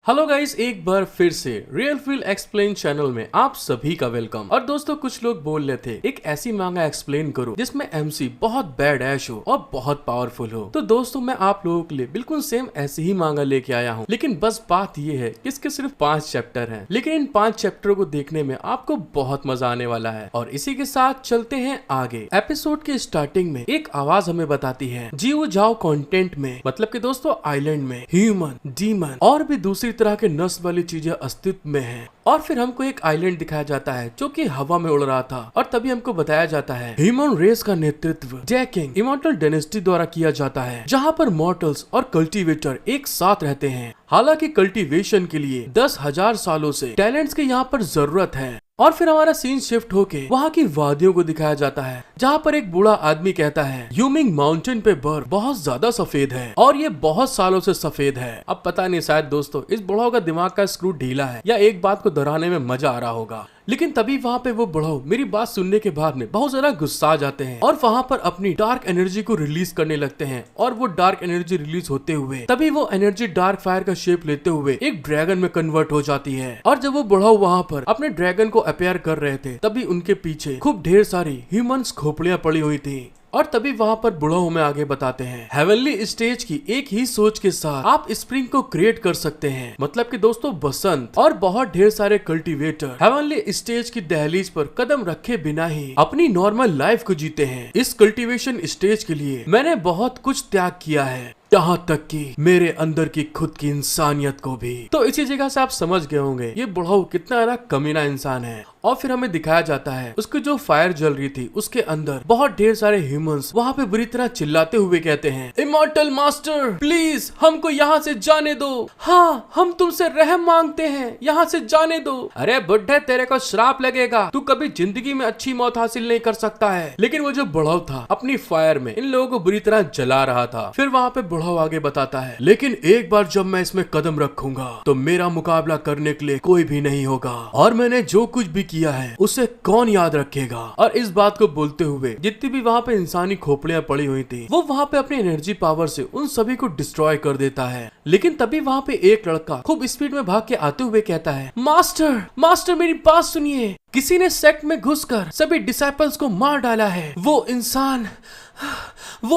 Hello guys, एक बार फिर से रियल फील एक्सप्लेन चैनल में आप सभी का वेलकम। और दोस्तों, कुछ लोग बोल रहे थे एक ऐसी मांगा एक्सप्लेन करो जिसमें एमसी बहुत बैड ऐश हो और बहुत पावरफुल हो। तो दोस्तों, मैं आप लोगों के लिए बिल्कुल सेम ऐसी ही मांगा लेके आया हूँ, लेकिन बस बात ये है कि इसके सिर्फ 5 चैप्टर हैं, लेकिन इन 5 चैप्टरों को देखने में आपको बहुत मजा आने वाला है। और इसी के साथ चलते हैं आगे। एपिसोड के स्टार्टिंग में एक आवाज हमें बताती है जीव जाओ कंटेंट में, मतलब कि दोस्तों आइलैंड में ह्यूमन, डीमन और भी दूसरी तरह के नस्ल वाली चीजें अस्तित्व में हैं। और फिर हमको एक आइलैंड दिखाया जाता है जो कि हवा में उड़ रहा था, और तभी हमको बताया जाता है ह्यूमन रेस का नेतृत्व जैकिंग इमॉर्टल डायनेस्टी द्वारा किया जाता है, जहाँ पर मॉर्टल्स और कल्टीवेटर एक साथ रहते हैं। हालांकि कल्टीवेशन के लिए 10,000 सालों से टैलेंट्स की यहाँ पर जरूरत है। और फिर हमारा सीन शिफ्ट होके वहाँ की वादियों को दिखाया जाता है, जहाँ पर एक बूढ़ा आदमी कहता है यूमिंग माउंटेन पे बर्फ बहुत ज्यादा सफेद है और ये बहुत सालों से सफेद है। अब पता नहीं, शायद दोस्तों इस बूढ़ा का दिमाग का स्क्रू ढीला है या एक बात को दोहराने में मजा आ रहा होगा। लेकिन तभी वहाँ पे वो बुढ़ऊ मेरी बात सुनने के बाद में बहुत ज्यादा गुस्सा आ जाते हैं और वहाँ पर अपनी डार्क एनर्जी को रिलीज करने लगते हैं। और वो डार्क एनर्जी रिलीज होते हुए तभी वो एनर्जी डार्क फायर का शेप लेते हुए एक ड्रैगन में कन्वर्ट हो जाती है। और जब वो बुढ़ऊ वहाँ पर अपने ड्रैगन को अपेयर कर रहे थे, तभी उनके पीछे खूब ढेर सारी ह्यूमंस खोपड़ियां पड़ी हुई थी। और तभी वहाँ पर बुढ़ऊ हमें आगे बताते हैं हेवनली स्टेज की एक ही सोच के साथ आप स्प्रिंग को क्रिएट कर सकते हैं, मतलब कि दोस्तों बसंत। और बहुत ढेर सारे कल्टीवेटर हेवनली स्टेज की दहलीज पर कदम रखे बिना ही अपनी नॉर्मल लाइफ को जीते हैं। इस कल्टीवेशन स्टेज के लिए मैंने बहुत कुछ त्याग किया है, यहाँ तक कि मेरे अंदर की खुद की इंसानियत को भी। तो इसी जगह से आप समझ गए होंगे ये बुढ़ऊ कितना ज्यादा कमीना इंसान है। और फिर हमें दिखाया जाता है उसकी जो फायर जल रही थी उसके अंदर बहुत ढेर सारे ह्यूमंस वहाँ पे बुरी तरह चिल्लाते हुए कहते हैं इमॉर्टल मास्टर प्लीज हमको यहाँ से जाने दो, हाँ हम तुमसे रहम मांगते हैं, यहाँ से जाने दो। अरे बुड्ढे, तेरे को श्राप लगेगा, तू कभी जिंदगी में अच्छी मौत हासिल नहीं कर सकता है। लेकिन वो जो बुढ़ऊ था अपनी फायर में इन लोगों को बुरी तरह जला रहा था। फिर वहाँ पे बुढ़ऊ आगे बताता है लेकिन एक बार जब मैं इसमें कदम रखूंगा तो मेरा मुकाबला करने के लिए कोई भी नहीं होगा, और मैंने जो कुछ भी किया है उसे कौन याद रखेगा। और इस बात को बोलते हुए जितनी भी वहाँ पे इंसानी खोपड़ियां पड़ी हुई थी वो वहाँ पे अपनी एनर्जी पावर से उन सभी को डिस्ट्रॉय कर देता है। लेकिन तभी वहाँ पे एक लड़का खूब स्पीड में भाग के आते हुए कहता है मास्टर मास्टर मेरी बात सुनिए, किसी ने सेक्ट में घुसकर सभी डिसाइपल्स को मार डाला है। वो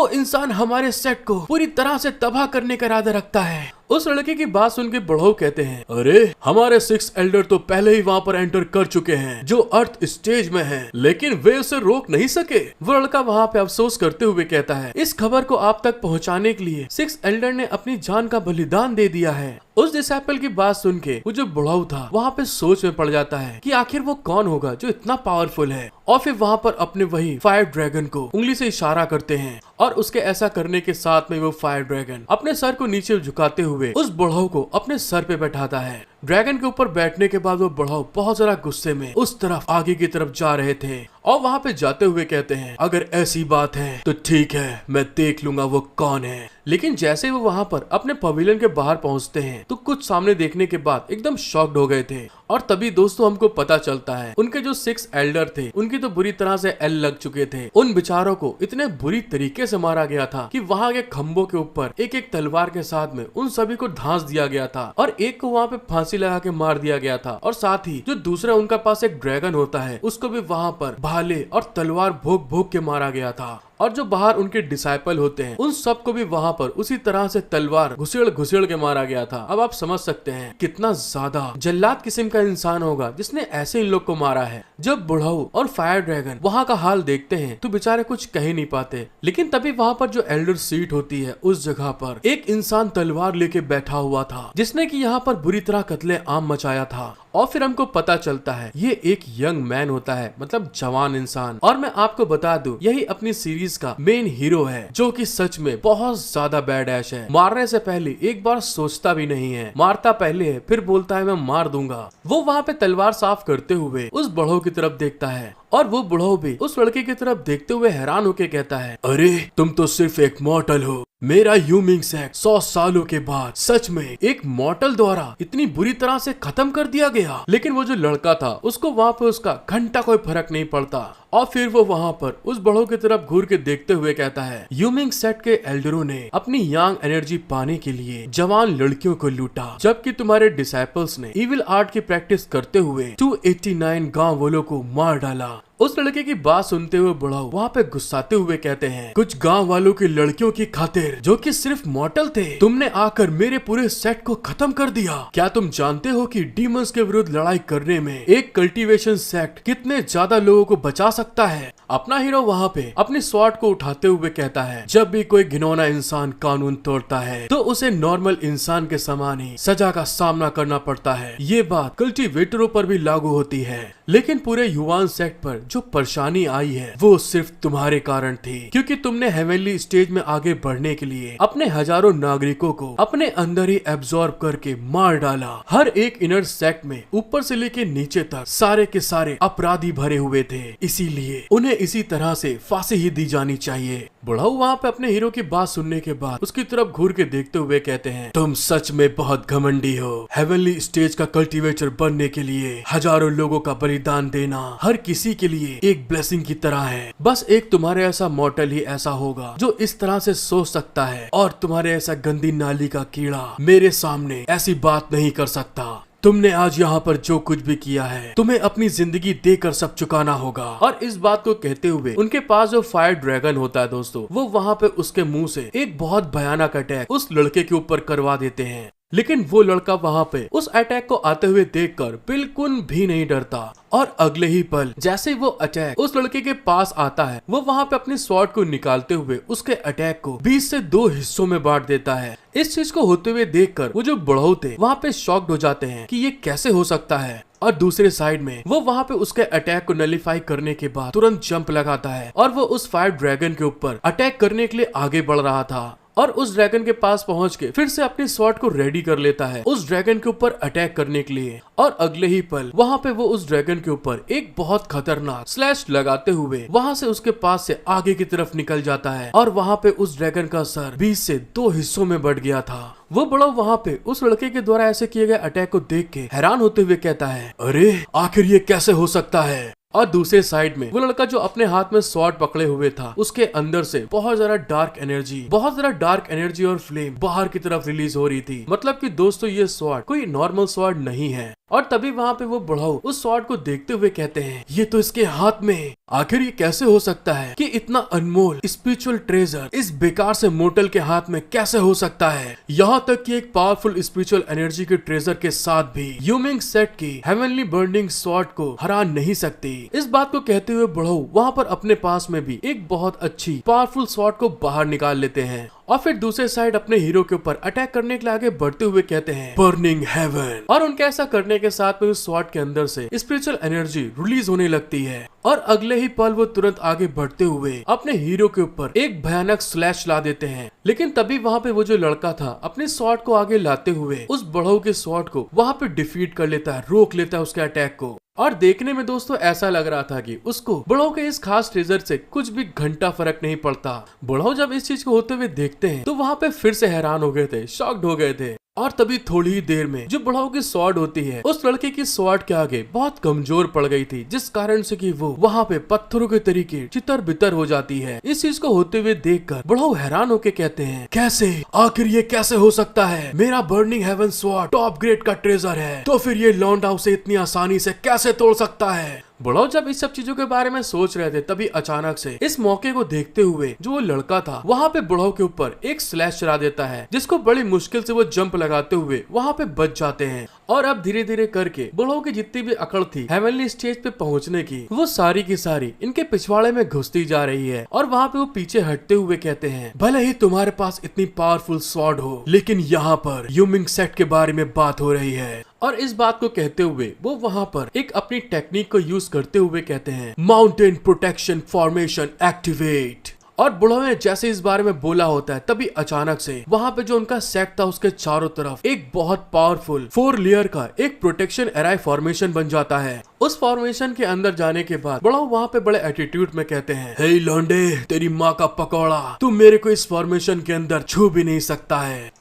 इंसान हमारे सेट को पूरी तरह से तबाह करने का इरादा रखता है। उस लड़के की बात सुन के बुढ़ऊ कहते हैं अरे हमारे 6 एल्डर तो पहले ही वहाँ पर एंटर कर चुके हैं जो अर्थ स्टेज में हैं, लेकिन वे उसे रोक नहीं सके। वो लड़का वहाँ पे अफसोस करते हुए कहता है इस खबर को आप तक पहुँचाने के लिए 6 एल्डर ने अपनी जान का बलिदान दे दिया है। उस डिसाइपल की बात सुन के वो जो बुढ़ऊ था वहाँ पे सोच में पड़ जाता है कि आखिर वो कौन होगा जो इतना पावरफुल है। और फिर वहाँ पर अपने वही फायर ड्रैगन को उंगली से इशारा करते हैं, और उसके ऐसा करने के साथ में वो फायर ड्रैगन अपने सर को नीचे झुकाते हुए उस बुढ़ऊ को अपने सर पे बैठाता है। ड्रैगन के ऊपर बैठने के बाद वो बुढ़ऊ बहुत जरा गुस्से में उस तरफ आगे की तरफ जा रहे थे, और वहाँ पे जाते हुए कहते हैं अगर ऐसी बात है तो ठीक है, मैं देख लूंगा वो कौन है। लेकिन जैसे वो वहाँ पर अपने पवेलियन के बाहर पहुँचते हैं तो कुछ सामने देखने के बाद एकदम शॉक्ड हो गए थे। और तभी दोस्तों हमको पता चलता है उनके जो 6 एल्डर थे उनकी तो बुरी तरह से एल लग चुके थे। उन बेचारों को इतने बुरी तरीके से मारा गया था कि वहाँ के खम्भों के ऊपर एक एक तलवार के साथ में उन सभी को धांस दिया गया था, और एक को वहाँ पे फांसी लगा के मार दिया गया था। और साथ ही जो दूसरा उनका पास एक ड्रैगन होता है उसको भी वहाँ पर भाले और तलवार भोग भोग के मारा गया था। और जो बाहर उनके डिसाइपल होते हैं उन सबको भी वहाँ पर उसी तरह से तलवार घुसेड़ के मारा गया था। अब आप समझ सकते हैं कितना ज्यादा जल्लाद किस्म का इंसान होगा जिसने ऐसे इन लोग को मारा है। जब बुढ़ऊ और फायर ड्रैगन वहाँ का हाल देखते हैं तो बेचारे कुछ कह नहीं पाते। लेकिन तभी वहाँ पर जो एल्डर सीट होती है उस जगह पर एक इंसान तलवार लेके बैठा हुआ था जिसने की यहाँ पर बुरी तरह कत्ले आम मचाया था। और फिर हमको पता चलता है ये एक यंग मैन होता है, मतलब जवान इंसान। और मैं आपको बता दूं यही अपनी सीरीज का मेन हीरो है जो कि सच में बहुत ज्यादा बैड ऐश है। मारने से पहले एक बार सोचता भी नहीं है, मारता पहले है फिर बोलता है मैं मार दूंगा। वो वहाँ पे तलवार साफ करते हुए उस बुढ़ऊ की तरफ देखता है, और वो बुढ़ऊ भी उस लड़के की तरफ देखते हुए हैरान होके कहता है अरे तुम तो सिर्फ एक मॉर्टल हो, मेरा यूमिंग सेक्ट 100 सालों के बाद सच में एक मॉर्टल द्वारा इतनी बुरी तरह से खत्म कर दिया गया। लेकिन वो जो लड़का था उसको वहाँ पे उसका घंटा कोई फर्क नहीं पड़ता और फिर वो वहाँ पर उस बड़ों की तरफ घूर के देखते हुए कहता है, यूमिंग सेट के एल्डरों ने अपनी यांग एनर्जी पाने के लिए जवान लड़कियों को लूटा, जबकि तुम्हारे डिसाइपल्स ने इविल आर्ट की प्रैक्टिस करते हुए 289 गांव वालों को मार डाला। उस लड़के की बात सुनते हुए बुढ़ाऊ वहाँ पे गुस्साते हुए कहते हैं, कुछ गांव वालों की लड़कियों की खातिर जो कि सिर्फ मॉर्टल थे, तुमने आकर मेरे पूरे सेट को खत्म कर दिया। क्या तुम जानते हो कि डीमंस के विरुद्ध लड़ाई करने में एक कल्टीवेशन सेक्ट कितने ज्यादा लोगों को बचा सकता है। अपना हीरो वहाँ पे अपनी स्वॉर्ड को उठाते हुए कहता है, जब भी कोई घिनौना इंसान कानून तोड़ता है तो उसे नॉर्मल इंसान के समान ही सजा का सामना करना पड़ता है। ये बात कल्टीवेटरों पर भी लागू होती है, लेकिन पूरे युवान सेक्ट पर जो परेशानी आई है वो सिर्फ तुम्हारे कारण थी, क्योंकि तुमने हेवनली स्टेज में आगे बढ़ने के लिए अपने हजारों नागरिकों को अपने अंदर ही एब्जॉर्ब करके मार डाला। हर एक इनर सेक्ट में ऊपर से लेके नीचे तक सारे के सारे अपराधी भरे हुए थे, इसीलिए उन्हें इसी तरह से फांसी ही दी जानी चाहिए। बुढ़ाऊ वहाँ पे अपने हीरो की बात सुनने के बाद उसकी तरफ घूर के देखते हुए कहते हैं, तुम सच में बहुत घमंडी हो। हेवनली स्टेज का कल्टीवेटर बनने के लिए हजारों लोगों का बलिदान देना हर किसी के लिए एक ब्लेसिंग की तरह है। बस एक तुम्हारे ऐसा मॉर्टल ही ऐसा होगा जो इस तरह से सोच सकता है, और तुम्हारे ऐसा गंदी नाली का कीड़ा मेरे सामने ऐसी बात नहीं कर सकता। तुमने आज यहाँ पर जो कुछ भी किया है तुम्हें अपनी जिंदगी देकर सब चुकाना होगा। और इस बात को कहते हुए उनके पास जो फायर ड्रैगन होता है दोस्तों, वो वहाँ पे उसके मुंह से एक बहुत भयानक अटैक उस लड़के के ऊपर करवा देते हैं। लेकिन वो लड़का वहाँ पे उस अटैक को आते हुए देखकर बिल्कुल भी नहीं डरता, और अगले ही पल जैसे ही वो अटैक उस लड़के के पास आता है, वो वहाँ पे अपनी स्वॉर्ड को निकालते हुए उसके अटैक को 20 से 2 हिस्सों में बांट देता है। इस चीज को होते हुए देखकर वो जो बुढ़ऊ थे वहाँ पे शॉक्ड हो जाते हैं कि ये कैसे हो सकता है। और दूसरे साइड में वो वहाँ पे उसके अटैक को नलीफाई करने के बाद तुरंत जंप लगाता है और वो उस फायर ड्रैगन के ऊपर अटैक करने के लिए आगे बढ़ रहा था, और उस ड्रैगन के पास पहुंच के फिर से अपनी स्वॉर्ड को रेडी कर लेता है उस ड्रैगन के ऊपर अटैक करने के लिए। और अगले ही पल वहाँ पे वो उस ड्रैगन के ऊपर एक बहुत खतरनाक स्लैश लगाते हुए वहाँ से उसके पास से आगे की तरफ निकल जाता है, और वहाँ पे उस ड्रैगन का सर 20 से 2 हिस्सों में बढ़ गया था। वो बड़ा वहाँ पे उस लड़के के द्वारा ऐसे किए गए अटैक को देख के हैरान होते हुए कहता है, अरे आखिर ये कैसे हो सकता है। और दूसरे साइड में वो लड़का जो अपने हाथ में स्वॉर्ड पकड़े हुए था, उसके अंदर से बहुत ज्यादा डार्क एनर्जी और फ्लेम बाहर की तरफ रिलीज हो रही थी। मतलब कि दोस्तों ये स्वॉर्ड कोई नॉर्मल स्वॉर्ड नहीं है। और तभी वहाँ पे वो बुढ़ाऊ उस स्वॉर्ड को देखते हुए कहते हैं, ये तो इसके हाथ में, आखिर ये कैसे हो सकता है कि इतना अनमोल स्पिरिचुअल ट्रेजर इस बेकार से मोर्टल के हाथ में कैसे हो सकता है। यहाँ तक कि एक पावरफुल स्पिरिचुअल एनर्जी के ट्रेजर के साथ भी यूमिंग सेट की हेवनली बर्निंग स्वॉर्ड को हरा नहीं सकती। इस बात को कहते हुए बुढ़ाऊ वहाँ पर अपने पास में भी एक बहुत अच्छी पावरफुल स्वॉर्ड को बाहर निकाल लेते हैं, और फिर दूसरे साइड अपने हीरो के ऊपर अटैक करने के लिए आगे बढ़ते हुए कहते हैं, बर्निंग हेवन। और उनके ऐसा करने के साथ में उस स्वॉर्ड के अंदर से स्पिरिचुअल एनर्जी रिलीज होने लगती है, और अगले ही पल वो तुरंत आगे बढ़ते हुए अपने हीरो के ऊपर एक भयानक स्लैश ला देते हैं। लेकिन तभी वहाँ पे वो जो लड़का था अपने स्वॉर्ड को आगे लाते हुए उस बढ़ऊ के स्वॉर्ड को वहाँ पे डिफीट कर लेता है, रोक लेता है उसके अटैक को। और देखने में दोस्तों ऐसा लग रहा था कि उसको बुढ़ऊ के इस खास ट्रेजर से कुछ भी घंटा फर्क नहीं पड़ता। बुढ़ऊ जब इस चीज को होते हुए देखते हैं तो वहाँ पे फिर से हैरान हो गए थे, शॉक्ड हो गए थे। और तभी थोड़ी ही देर में जो बुढ़ाऊ की स्वॉर्ड होती है उस लड़के की स्वॉर्ड के आगे बहुत कमजोर पड़ गई थी, जिस कारण से कि वो वहाँ पे पत्थरों के तरीके चितर बितर हो जाती है। इस चीज को होते हुए देखकर बुढ़ाऊ हैरान होके कहते हैं, कैसे, आखिर ये कैसे हो सकता है। मेरा burning heaven sword top grade का ट्रेजर है, तो फिर ये लौंडा उसे इतनी आसानी से कैसे तोड़ सकता है। बुढ़ाऊ जब इस सब चीजों के बारे में सोच रहे थे तभी अचानक से इस मौके को देखते हुए जो वो लड़का था वहाँ पे बुढ़ाऊ के ऊपर एक स्लैश चला देता है, जिसको बड़ी मुश्किल से वो जंप लगाते हुए वहाँ पे बच जाते हैं। और अब धीरे धीरे करके बुढ़ाऊ की जितनी भी अकड़ थी हेवनली स्टेज पे पहुँचने की, वो सारी की सारी इनके पिछवाड़े में घुसती जा रही है। और वहाँ पे वो पीछे हटते हुए कहते हैं, भले ही तुम्हारे पास इतनी पावरफुल स्वॉर्ड हो, लेकिन यहाँ पर यूमिंग सेट के बारे में बात हो रही है। और इस बात को कहते हुए वो वहाँ पर एक अपनी टेक्निक को यूज करते हुए कहते हैं, माउंटेन प्रोटेक्शन फॉर्मेशन एक्टिवेट। और बुढ़ाऊ ने जैसे इस बारे में बोला होता है तभी अचानक से वहाँ पे जो उनका सेट था उसके चारों तरफ एक बहुत पावरफुल 4 लेयर का एक प्रोटेक्शन एराई फॉर्मेशन बन जाता है। उस फॉर्मेशन के अंदर जाने के बाद बड़ा वहाँ पे बड़े एटीट्यूड में कहते हैं, हे लौंडे, तेरी माँ का पकौड़ा, तू मेरे को इस फॉर्मेशन के अंदर छू भी नहीं सकता है।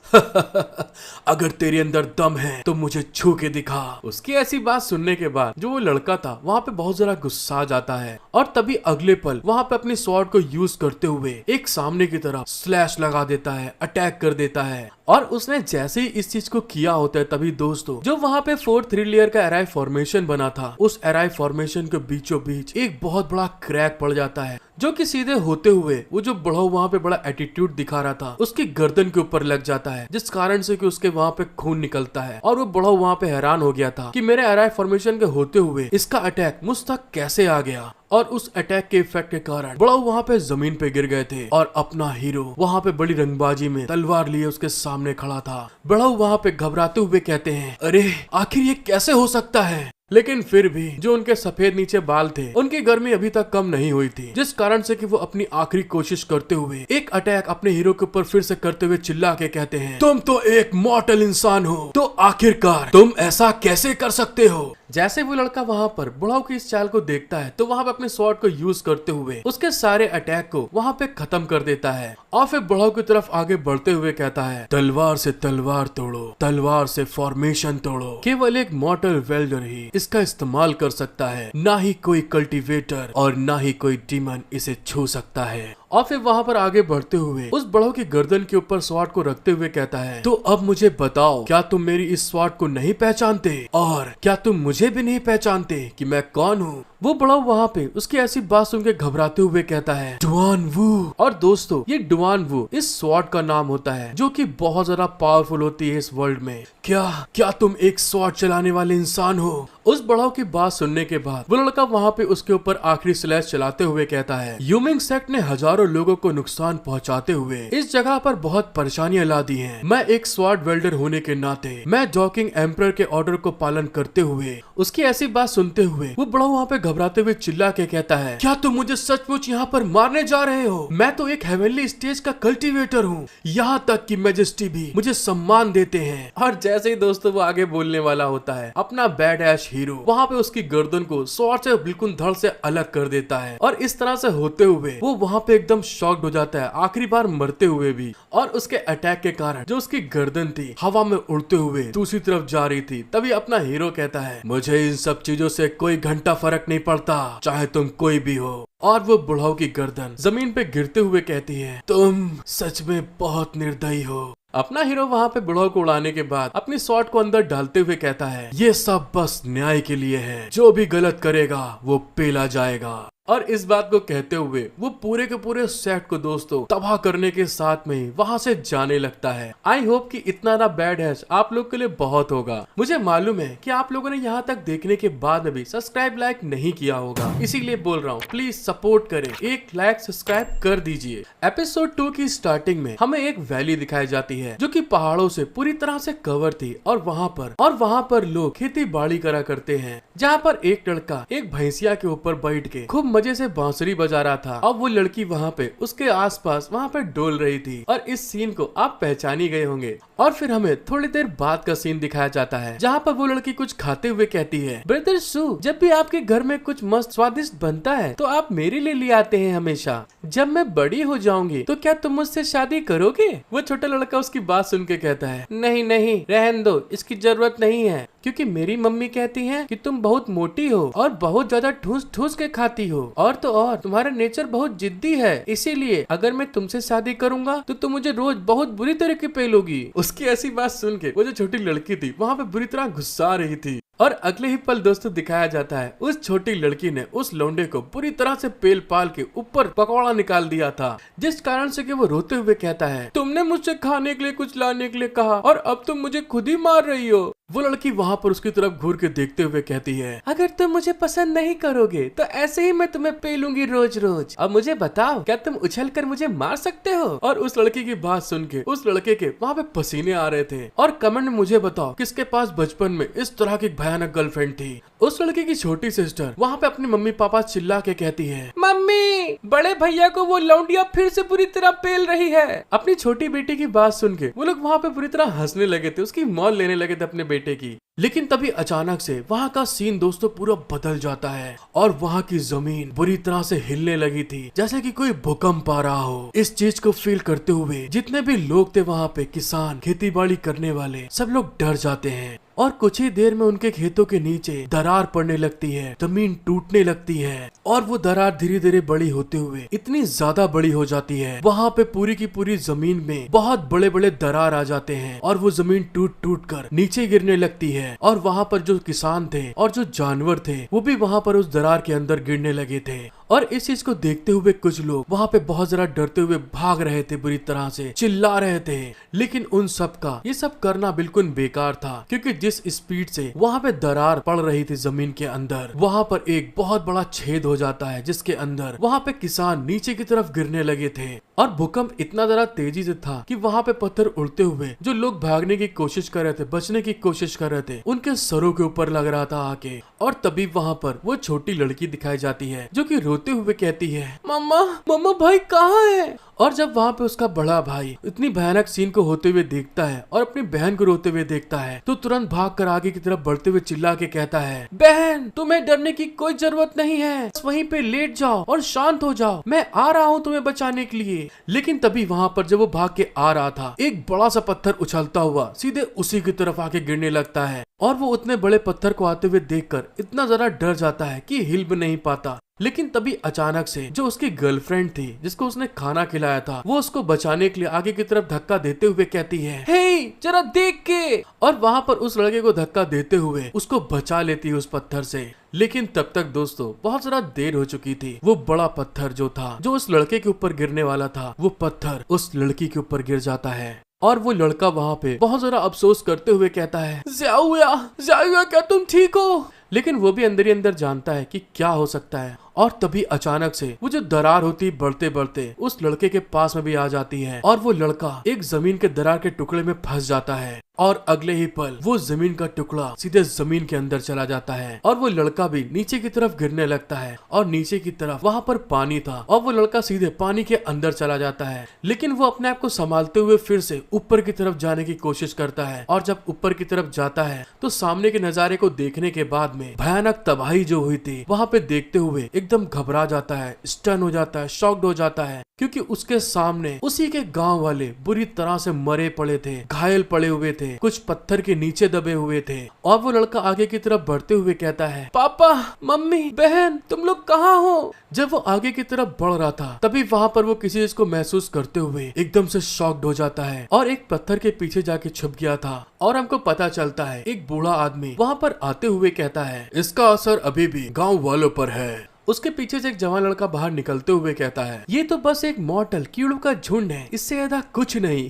अगर तेरे अंदर दम है तो मुझे छू के दिखा। उसकी ऐसी बात सुनने के बाद जो वो लड़का था वहाँ पे बहुत जरा गुस्सा आ जाता है और तभी अगले पल वहाँ पे अपनी स्वॉर्ड को यूज करते हुए एक सामने की तरफ स्लैश लगा देता है, अटैक कर देता है। और उसने जैसे ही इस चीज को किया होता है तभी दोस्तों जो वहाँ पे 4-3 लेयर का एराई फॉर्मेशन बना था, उस एराई फॉर्मेशन के बीचों बीच एक बहुत बड़ा क्रैक पड़ जाता है जो कि सीधे होते हुए वो जो बढ़ो वहाँ पे बड़ा एटीट्यूड दिखा रहा था उसकी गर्दन के ऊपर लग जाता है, जिस कारण से कि उसके वहाँ पे खून निकलता है। और वो बढ़ो वहाँ पे हैरान हो गया था कि मेरे एराई फॉर्मेशन के होते हुए इसका अटैक मुझ तक कैसे आ गया। और उस अटैक के इफेक्ट के कारण बड़ा वहाँ पे जमीन पे गिर गए थे और अपना हीरो वहाँ पे बड़ी रंगबाजी में तलवार लिए उसके सामने खड़ा था। बड़ा वहाँ पे घबराते हुए कहते हैं, अरे आखिर ये कैसे हो सकता है। लेकिन फिर भी जो उनके सफेद नीचे बाल थे उनकी गर्मी अभी तक कम नहीं हुई थी, जिस कारण से कि वो अपनी आखिरी कोशिश करते हुए एक अटैक अपने हीरो के ऊपर फिर से करते हुए चिल्ला के कहते हैं, तुम तो एक मॉर्टल इंसान हो, तो आखिरकार तुम ऐसा कैसे कर सकते हो। जैसे वो लड़का वहाँ पर बुढ़ाऊ की इस चाल को देखता है तो वहाँ पे अपने स्वॉर्ड को यूज करते हुए उसके सारे अटैक को वहाँ पे खत्म कर देता है और फिर बुढ़ाऊ की तरफ आगे बढ़ते हुए कहता है, तलवार से तलवार तोड़ो, तलवार से फॉर्मेशन तोड़ो, केवल एक मॉर्टल वेल्डर ही इसका इस्तेमाल कर सकता है, ना ही कोई कल्टीवेटर और ना ही कोई डीमन इसे छू सकता है। और फिर वहाँ पर आगे बढ़ते हुए उस बढ़ो की गर्दन के ऊपर स्वॉर्ड को रखते हुए कहता है, तो अब मुझे बताओ, क्या तुम मेरी इस स्वॉर्ड को नहीं पहचानते और क्या तुम मुझे भी नहीं पहचानते कि मैं कौन हूँ। वो बढ़ो वहाँ पे उसकी ऐसी बात सुन के घबराते हुए कहता है, डुआन वू। और दोस्तों ये डुआन वू इस स्वॉर्ड का नाम होता है जो कि बहुत ज्यादा पावरफुल होती है इस वर्ल्ड में। क्या तुम एक स्वॉर्ड चलाने वाले इंसान हो। उस बढ़ाव की बात सुनने के बाद वो लड़का वहाँ पे उसके ऊपर आखिरी स्लैश चलाते हुए कहता है, यूमिंग सेक्ट ने हजारों लोगों को नुकसान पहुँचाते हुए इस जगह पर बहुत परेशानियां ला दी हैं। मैं एक स्वॉर्ड वेल्डर होने के नाते मैं डॉकिंग एम्परर के ऑर्डर को पालन करते हुए उसकी ऐसी बात सुनते हुए वो बढ़ाव वहाँ पे घबराते हुए चिल्ला के कहता है, क्या तुम मुझे सचमुच यहाँ पर मारने जा रहे हो। मैं तो एक हेवनली स्टेज का कल्टीवेटर हूँ, यहाँ तक कि मैजेस्टी भी मुझे सम्मान देते हैं। और जैसे ही दोस्तों वो आगे बोलने वाला होता है अपना बैड ऐश हीरो वहाँ पे उसकी गर्दन को स्वॉर्ड से बिल्कुल धड़ से अलग कर देता है और इस तरह से होते हुए वो वहाँ पे एकदम शॉक्ड हो जाता है, आखिरी बार मरते हुए भी। और उसके अटैक के कारण जो उसकी गर्दन थी हवा में उड़ते हुए दूसरी तरफ जा रही थी। तभी अपना हीरो कहता है, मुझे इन सब चीजों से कोई घंटा फर्क नहीं पड़ता, चाहे तुम कोई भी हो। और वो बुढ़ाऊ की गर्दन जमीन पे गिरते हुए कहती है, तुम सच में बहुत निर्दयी हो। अपना हीरो वहाँ पे बुढ़ाऊ को उड़ाने के बाद अपनी स्वॉर्ड को अंदर डालते हुए कहता है, ये सब बस न्याय के लिए है, जो भी गलत करेगा वो पेला जाएगा। और इस बात को कहते हुए वो पूरे के पूरे सेट को दोस्तों तबाह करने के साथ में ही वहाँ से जाने लगता है। आई होप कि इतना ना बैड है आप लोग के लिए बहुत होगा। मुझे मालूम है कि आप लोगों ने यहाँ तक देखने के बाद में भी सब्सक्राइब लाइक नहीं किया होगा, इसीलिए बोल रहा हूँ प्लीज सपोर्ट करें, एक लाइक सब्सक्राइब कर दीजिए। एपिसोड 2 की स्टार्टिंग में हमें एक वैली दिखाई जाती है जो कि पहाड़ों से पूरी तरह से कवर थी और वहाँ पर लोग खेती बाड़ी करा करते हैं, जहाँ पर एक लड़का एक भैंसिया के ऊपर बैठ के खूब मजे से बांसुरी बजा रहा था। अब वो लड़की वहाँ पे उसके आसपास वहाँ पे डोल रही थी और इस सीन को आप पहचानी गए होंगे। और फिर हमें थोड़ी देर बाद का सीन दिखाया जाता है जहाँ पर वो लड़की कुछ खाते हुए कहती है, ब्रदर सू, जब भी आपके घर में कुछ मस्त स्वादिष्ट बनता है तो आप मेरे लिए ले आते हैं हमेशा। जब मैं बड़ी हो जाऊंगी तो क्या तुम मुझसे शादी करोगे। वो छोटा लड़का उसकी बात सुन के कहता है, नहीं नहीं रहने दो, इसकी जरूरत नहीं है, क्योंकि मेरी मम्मी कहती है कि तुम बहुत मोटी हो और बहुत ज्यादा ठूस ठूस के खाती हो, और तो और तुम्हारा नेचर बहुत जिद्दी है, इसीलिए अगर मैं तुमसे शादी करूंगा तो तुम मुझे रोज बहुत बुरी तरीके पेलोगी। उसकी ऐसी बात सुन के वो जो छोटी लड़की थी वहाँ पे बुरी तरह गुस्सा रही थी। और अगले ही पल दोस्तों दिखाया जाता है उस छोटी लड़की ने उस लौंडे को बुरी तरह से पेल पाल के ऊपर पकौड़ा निकाल दिया था, जिस कारण से कि वो रोते हुए कहता है, तुमने मुझसे खाने के लिए कुछ लाने के लिए कहा और अब तुम मुझे खुद ही मार रही हो। वो लड़की वहाँ पर उसकी तरफ घूर के देखते हुए कहती है, अगर तुम मुझे पसंद नहीं करोगे तो ऐसे ही मैं तुम्हें पेलूंगी रोज रोज। अब मुझे बताओ, क्या तुम उछल कर मुझे मार सकते हो। और उस लड़की की बात सुन के उस लड़के के वहाँ पे पसीने आ रहे थे। और कमेंट में मुझे बताओ किसके पास बचपन में इस तरह की भयानक गर्लफ्रेंड थी। उस लड़की की छोटी सिस्टर वहाँ पे अपने मम्मी पापा चिल्ला के कहती है, मम्मी, बड़े भैया को वो लौंडिया फिर से बुरी तरह पेल रही है। अपनी छोटी बेटी की बात सुन के वो लोग वहाँ पे बुरी तरह हंसने लगे थे, उसकी मौत लेने लगे थे अपने बेटे की। लेकिन तभी अचानक से वहाँ का सीन दोस्तों पूरा बदल जाता है और वहाँ की जमीन बुरी तरह से हिलने लगी थी, जैसे कि कोई भूकंप आ रहा हो। इस चीज को फील करते हुए जितने भी लोग थे वहाँ पे, किसान, खेती बाड़ी करने वाले, सब लोग डर जाते हैं और कुछ ही देर में उनके खेतों के नीचे दरार पड़ने लगती है, जमीन टूटने लगती है और वो दरार धीरे धीरे बड़ी होते हुए इतनी ज्यादा बड़ी हो जाती है, वहाँ पे पूरी की पूरी जमीन में बहुत बड़े बड़े दरार आ जाते हैं और वो जमीन टूट टूट कर नीचे गिरने लगती है। और वहाँ पर जो किसान थे और जो जानवर थे वो भी वहाँ पर उस दरार के अंदर गिरने लगे थे। और इस चीज को देखते हुए कुछ लोग वहाँ पे बहुत जरा डरते हुए भाग रहे थे, बुरी तरह से चिल्ला रहे थे। लेकिन उन सब का ये सब करना बिल्कुल बेकार था, क्योंकि जिस स्पीड से वहाँ पे दरार पड़ रही थी जमीन के अंदर, वहाँ पर एक बहुत बड़ा छेद हो जाता है, जिसके अंदर वहाँ पे किसान नीचे की तरफ गिरने लगे थे। और भूकंप इतना जरा तेजी से था कि वहाँ पे पत्थर उड़ते हुए जो लोग भागने की कोशिश कर रहे थे, बचने की कोशिश कर रहे थे, उनके सरों के ऊपर लग रहा था आके। और तभी वहाँ पर वो छोटी लड़की दिखाई जाती है जो कि रोते हुए कहती है, मम्मा मम्मा भाई कहाँ है। और जब वहाँ पे उसका बड़ा भाई इतनी भयानक सीन को होते हुए देखता है और अपनी बहन को रोते हुए देखता है, तो तुरंत भाग कर आगे की तरफ बढ़ते हुए चिल्ला के कहता है, बहन तुम्हें डरने की कोई जरूरत नहीं है, बस वहीं पे लेट जाओ और शांत हो जाओ, मैं आ रहा हूँ तुम्हें बचाने के लिए। लेकिन तभी वहाँ पर जब वो भाग के आ रहा था, एक बड़ा सा पत्थर उछलता हुआ सीधे उसी की तरफ आके गिरने लगता है और वो उतने बड़े पत्थर को आते हुए देखकर इतना जरा डर जाता है कि हिल भी नहीं पाता। लेकिन तभी अचानक से जो उसकी गर्लफ्रेंड थी, जिसको उसने खाना खिलाया था, वो उसको बचाने के लिए आगे की तरफ धक्का देते हुए कहती है, हे जरा देख के। और वहाँ पर उस लड़के को धक्का देते हुए उसको बचा लेती है उस पत्थर से। लेकिन तब तक दोस्तों बहुत जरा देर हो चुकी थी। वो बड़ा पत्थर जो था, जो उस लड़के के ऊपर गिरने वाला था, वो पत्थर उस लड़की के ऊपर गिर जाता है और वो लड़का वहाँ पे बहुत जरा अफसोस करते हुए कहता है, ज़ाओया क्या तुम ठीक हो। लेकिन वो भी अंदर ही अंदर जानता है कि क्या हो सकता है। और तभी अचानक से वो जो दरार होती बढ़ते बढ़ते उस लड़के के पास में भी आ जाती है और वो लड़का एक जमीन के दरार के टुकड़े में फंस जाता है और अगले ही पल वो जमीन का टुकड़ा सीधे जमीन के अंदर चला जाता है और वो लड़का भी नीचे की तरफ गिरने लगता है और नीचे की तरफ वहाँ पर पानी था और वो लड़का सीधे पानी के अंदर चला जाता है। लेकिन वो अपने आप को संभालते हुए फिर से ऊपर की तरफ जाने की कोशिश करता है और जब ऊपर की तरफ जाता है तो सामने के नजारे को देखने के बाद में भयानक तबाही जो हुई थी वहाँ पे देखते हुए एकदम घबरा जाता है, स्टन हो जाता है, शॉक्ड हो जाता है, क्योंकि उसके सामने उसी के गांव वाले बुरी तरह से मरे पड़े थे, घायल पड़े हुए थे, कुछ पत्थर के नीचे दबे हुए थे। और वो लड़का आगे की तरफ बढ़ते हुए कहता है, पापा मम्मी बहन तुम लोग कहाँ हो। जब वो आगे की तरफ बढ़ रहा था तभी वहाँ पर वो किसी चीज को महसूस करते हुए एकदम से शॉक्ड हो जाता है और एक पत्थर के पीछे जाके छुप गया था। और हमको पता चलता है एक बूढ़ा आदमी वहाँ पर आते हुए कहता है, इसका असर अभी भी गाँव वालों पर है। उसके पीछे से एक जवान लड़का बाहर निकलते हुए कहता है, ये तो बस एक मॉर्टल कीड़ों का झुंड है, इससे ज्यादा कुछ नहीं।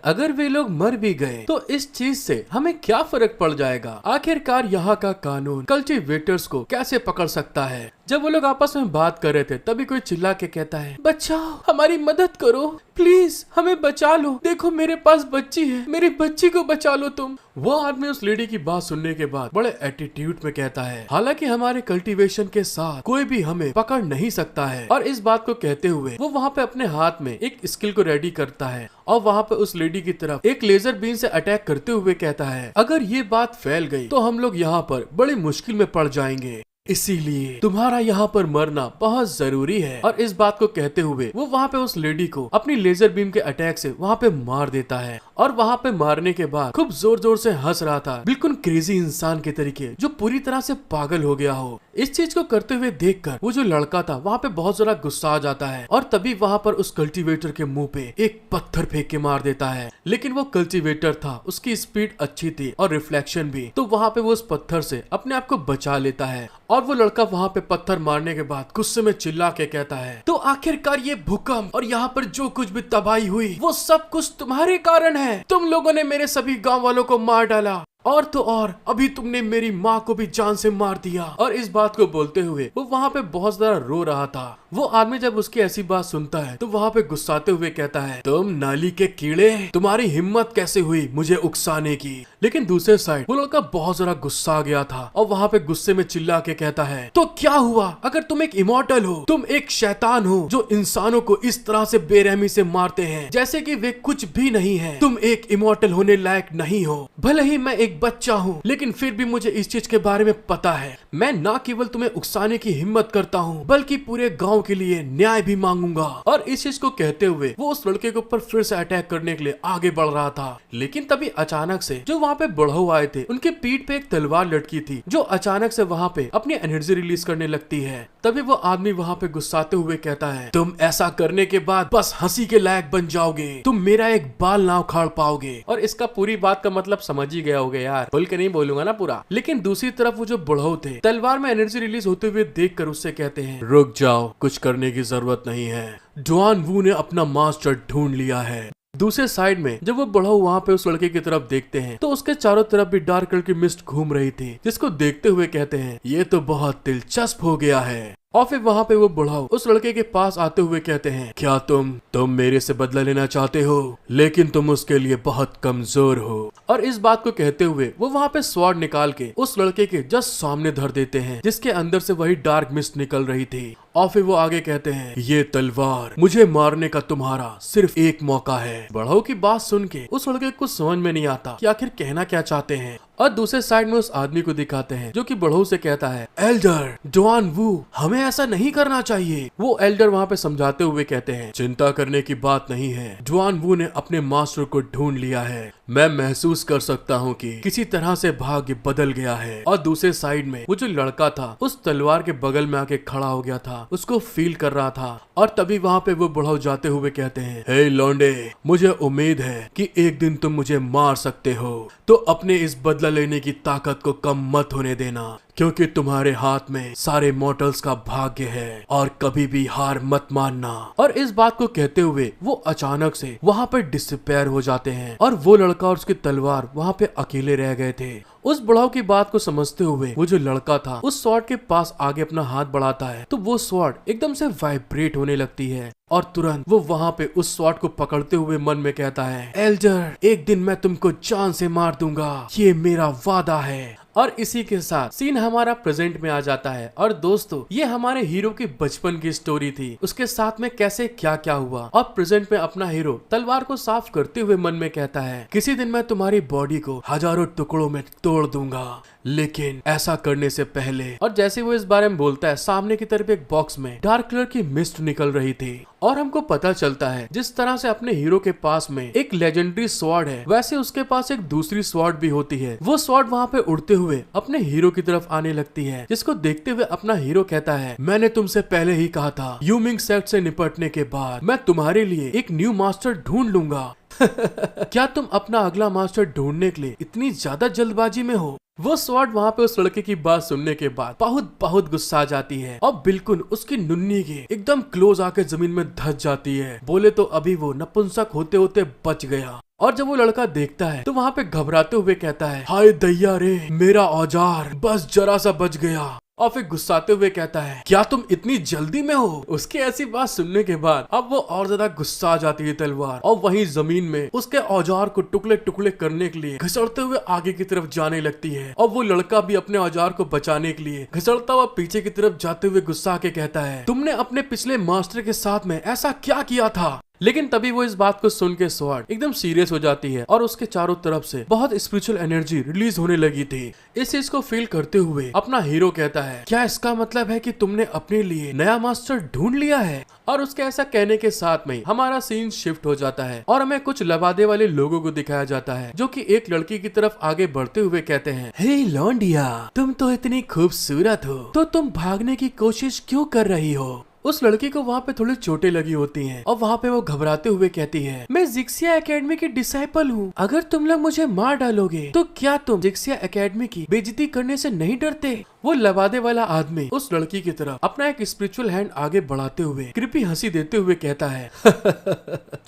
अगर वे लोग मर भी गए तो इस चीज से हमें क्या फर्क पड़ जाएगा। आखिरकार यहाँ का कानून कल्टीवेटर्स को कैसे पकड़ सकता है। जब वो लोग आपस में बात कर रहे थे तभी कोई चिल्ला के कहता है, बचाओ हमारी मदद करो प्लीज, हमें बचा लो, देखो मेरे पास बच्ची है, मेरी बच्ची को बचा लो तुम। वो आदमी उस लेडी की बात सुनने के बाद बड़े एटीट्यूड में कहता है, हालांकि हमारे कल्टीवेशन के साथ कोई भी हमें पकड़ नहीं सकता है। और इस बात को कहते हुए वो वहाँ पे अपने हाथ में एक स्किल को रेडी करता है और वहाँ पे उस लेडी की तरफ एक लेजर बीम से अटैक करते हुए कहता है, अगर ये बात फैल गई तो हम लोग यहाँ पर बड़ी मुश्किल में पड़ जाएंगे, इसीलिए तुम्हारा यहाँ पर मरना बहुत जरूरी है। और इस बात को कहते हुए वो वहाँ पे उस लेडी को अपनी लेजर बीम के अटैक से वहाँ पे मार देता है और वहाँ पे मारने के बाद खूब जोर जोर से हंस रहा था, बिल्कुल क्रेजी इंसान के तरीके, जो पूरी तरह से पागल हो गया हो। इस चीज को करते हुए देखकर वो जो लड़का था वहाँ पे बहुत जरा गुस्सा आ जाता है और तभी वहाँ पर उस कल्टीवेटर के मुंह पे एक पत्थर फेंक के मार देता है। लेकिन वो कल्टीवेटर था, उसकी स्पीड अच्छी थी और रिफ्लेक्शन भी, तो वहाँ पे वो उस पत्थर से अपने आप को बचा लेता है। और वो लड़का वहाँ पे पत्थर मारने के बाद गुस्से में चिल्ला के कहता है, तो आखिरकार ये भूकंप और यहाँ पर जो कुछ भी तबाही हुई वो सब कुछ तुम्हारे कारण है। तुम लोगों ने मेरे सभी गांव वालों को मार डाला और तो और अभी तुमने मेरी माँ को भी जान से मार दिया। और इस बात को बोलते हुए वो वहाँ पे बहुत ज्यादा रो रहा था। वो आदमी जब उसकी ऐसी बात सुनता है तो वहाँ पे गुस्साते हुए कहता है, तुम नाली के कीड़े, तुम्हारी हिम्मत कैसे हुई मुझे उकसाने की। लेकिन दूसरे साइड वो लड़का बहुत जरा गुस्सा आ गया था और वहाँ पे गुस्से में चिल्ला के कहता है, तो क्या हुआ अगर तुम एक इमॉर्टल हो, तुम एक शैतान हो जो इंसानों को इस तरह से बेरहमी से मारते हैं जैसे कि वे कुछ भी नहीं है। तुम एक इमॉर्टल होने लायक नहीं हो। भले ही मैं एक एक बच्चा हूँ, लेकिन फिर भी मुझे इस चीज के बारे में पता है। मैं न केवल तुम्हें उकसाने की हिम्मत करता हूँ, बल्कि पूरे गाँव के लिए न्याय भी मांगूंगा। और इस चीज को कहते हुए वो उस लड़के के ऊपर फिर से अटैक करने के लिए आगे बढ़ रहा था। लेकिन तभी अचानक से जो वहाँ पे बुढ़ऊ आए थे, उनके पीठ पे एक तलवार लटकी थी, जो अचानक से वहाँ पे अपनी एनर्जी रिलीज करने लगती है। तभी वो आदमी वहाँ पे गुस्साते हुए कहता है, तुम ऐसा करने के बाद बस हंसी के लायक बन जाओगे, तुम मेरा एक बाल ना उखाड़ पाओगे। और इसका पूरी बात का मतलब समझ ही गया होगे यार, बोल के नहीं बोलूंगा ना पूरा। लेकिन दूसरी तरफ वो जो बुढ़ऊ थे, तलवार में एनर्जी रिलीज होते हुए देखकर उससे कहते हैं, रुक जाओ, कुछ करने की जरूरत नहीं है, जुआन वू ने अपना मास्टर ढूंढ लिया है। दूसरे साइड में जब वो बुढ़ऊ वहाँ पे उस लड़के की तरफ देखते हैं, तो उसके चारों तरफ भी डार्क कलर की मिस्ट घूम रही थी, जिसको देखते हुए कहते हैं, ये तो बहुत दिलचस्प हो गया है। और फिर वहाँ पे वो बुढ़ऊ उस लड़के के पास आते हुए कहते हैं, क्या तुम मेरे से बदला लेना चाहते हो, लेकिन तुम उसके लिए बहुत कमजोर हो। और इस बात को कहते हुए वो वहाँ पे स्वॉर्ड निकाल के उस लड़के के जस्ट सामने धर देते हैं, जिसके अंदर से वही डार्क मिस्ट निकल रही थी। और फिर वो आगे कहते हैं, ये तलवार मुझे मारने का तुम्हारा सिर्फ एक मौका है। बुढ़ऊ की बात सुन के उस लड़के को समझ में नहीं आता कि आखिर कहना क्या चाहते हैं। और दूसरे साइड में उस आदमी को दिखाते हैं, जो कि बुढ़ऊ से कहता है, एल्डर जुआन वू, हमें ऐसा नहीं करना चाहिए। वो एल्डर वहाँ पे समझाते हुए कहते हैं, चिंता करने की बात नहीं है, जुआन वू ने अपने मास्टर को ढूंढ लिया है। मैं महसूस कर सकता हूँ कि किसी तरह से भाग्य बदल गया है। और दूसरे साइड में वो जो लड़का था उस तलवार के बगल में आके खड़ा हो गया था, उसको फील कर रहा था। और तभी वहाँ पे वो बुढ़ऊ जाते हुए कहते हैं, हे लौंडे, मुझे उम्मीद है कि एक दिन तुम मुझे मार सकते हो, तो अपने इस बदला लेने की ताकत को कम मत होने देना, क्योंकि तुम्हारे हाथ में सारे मॉर्टल्स का भाग्य है और कभी भी हार मत मानना। और इस बात को कहते हुए वो अचानक से वहाँ पे डिसअपीयर हो जाते हैं और वो लड़का और उसकी तलवार वहाँ पे अकेले रह गए थे। उस बुढ़ाऊ की बात को समझते हुए वो जो लड़का था उस स्वॉर्ड के पास आगे अपना हाथ बढ़ाता है, तो वो स्वॉर्ड एकदम से वाइब्रेट होने लगती है और तुरंत वो वहाँ पे उस स्वॉर्ड को पकड़ते हुए मन में कहता है, एल्डर, एक दिन मैं तुमको जान से मार दूंगा, ये मेरा वादा है। और इसी के साथ सीन हमारा प्रेजेंट में आ जाता है। और दोस्तों, ये हमारे हीरो की बचपन की स्टोरी थी, उसके साथ में कैसे क्या क्या हुआ। और प्रेजेंट में अपना हीरो तलवार को साफ करते हुए मन में कहता है, किसी दिन मैं तुम्हारी बॉडी को हजारों टुकड़ों में तोड़ दूंगा, लेकिन ऐसा करने से पहले। और जैसे वो इस बारे में बोलता है, सामने की तरफ एक बॉक्स में डार्क कलर की मिस्ट निकल रही थी और हमको पता चलता है जिस तरह से अपने हीरो के पास में एक लेजेंडरी स्वॉर्ड है, वैसे उसके पास एक दूसरी स्वॉर्ड भी होती है। वो स्वॉर्ड वहाँ पे उड़ते हुए अपने हीरो की तरफ आने लगती है, जिसको देखते हुए अपना हीरो कहता है, मैंने तुमसे पहले ही कहा था, यूमिंग सेक्ट से निपटने के बाद मैं तुम्हारे लिए एक न्यू मास्टर ढूंढ लूंगा। क्या तुम अपना अगला मास्टर ढूंढने के लिए इतनी ज्यादा जल्दबाजी में हो? वो स्वॉर्ड वहाँ पे उस लड़के की बात सुनने के बाद बहुत बहुत गुस्सा आ जाती है और बिल्कुल उसकी नुन्नी के एकदम क्लोज आके जमीन में धस जाती है। बोले तो अभी वो नपुंसक होते होते बच गया। और जब वो लड़का देखता है तो वहाँ पे घबराते हुए कहता है, हाय दैया रे, मेरा औजार बस जरा सा बच गया। और फिर गुस्साते हुए कहता है, क्या तुम इतनी जल्दी में हो? उसके ऐसी बात सुनने के बाद अब वो और ज्यादा गुस्सा आ जाती है तलवार, और वहीं जमीन में उसके औजार को टुकड़े टुकड़े करने के लिए घसड़ते हुए आगे की तरफ जाने लगती है। और वो लड़का भी अपने औजार को बचाने के लिए घसड़ता हुआ पीछे की तरफ जाते हुए गुस्सा के कहता है, तुमने अपने पिछले मास्टर के साथ में ऐसा क्या किया था? लेकिन तभी वो इस बात को सुन के स्वॉर्ड एकदम सीरियस हो जाती है और उसके चारों तरफ से बहुत स्पिरिचुअल एनर्जी रिलीज होने लगी थी। इस चीज को फील करते हुए अपना हीरो कहता है, क्या इसका मतलब है कि तुमने अपने लिए नया मास्टर ढूंढ लिया है? और उसके ऐसा कहने के साथ में हमारा सीन शिफ्ट हो जाता है और हमें कुछ लबादे वाले लोगों को दिखाया जाता है, जो कि एक लड़की की तरफ आगे बढ़ते हुए कहते हैं, हे लौंडिया, तुम तो इतनी खूबसूरत हो, तो तुम भागने की कोशिश क्यों कर रही हो? उस लड़की को वहाँ पे थोड़ी चोटें लगी होती हैं और वहाँ पे वो घबराते हुए कहती है, मैं जिक्सिया एकेडमी की डिसाइपल हूँ, अगर तुम लोग मुझे मार डालोगे तो क्या तुम जिक्सिया एकेडमी की बेइज्जती करने से नहीं डरते? वो लबादे वाला आदमी उस लड़की की तरफ अपना एक स्पिरिचुअल हैंड आगे बढ़ाते हुए कृपी हंसी देते हुए कहता है,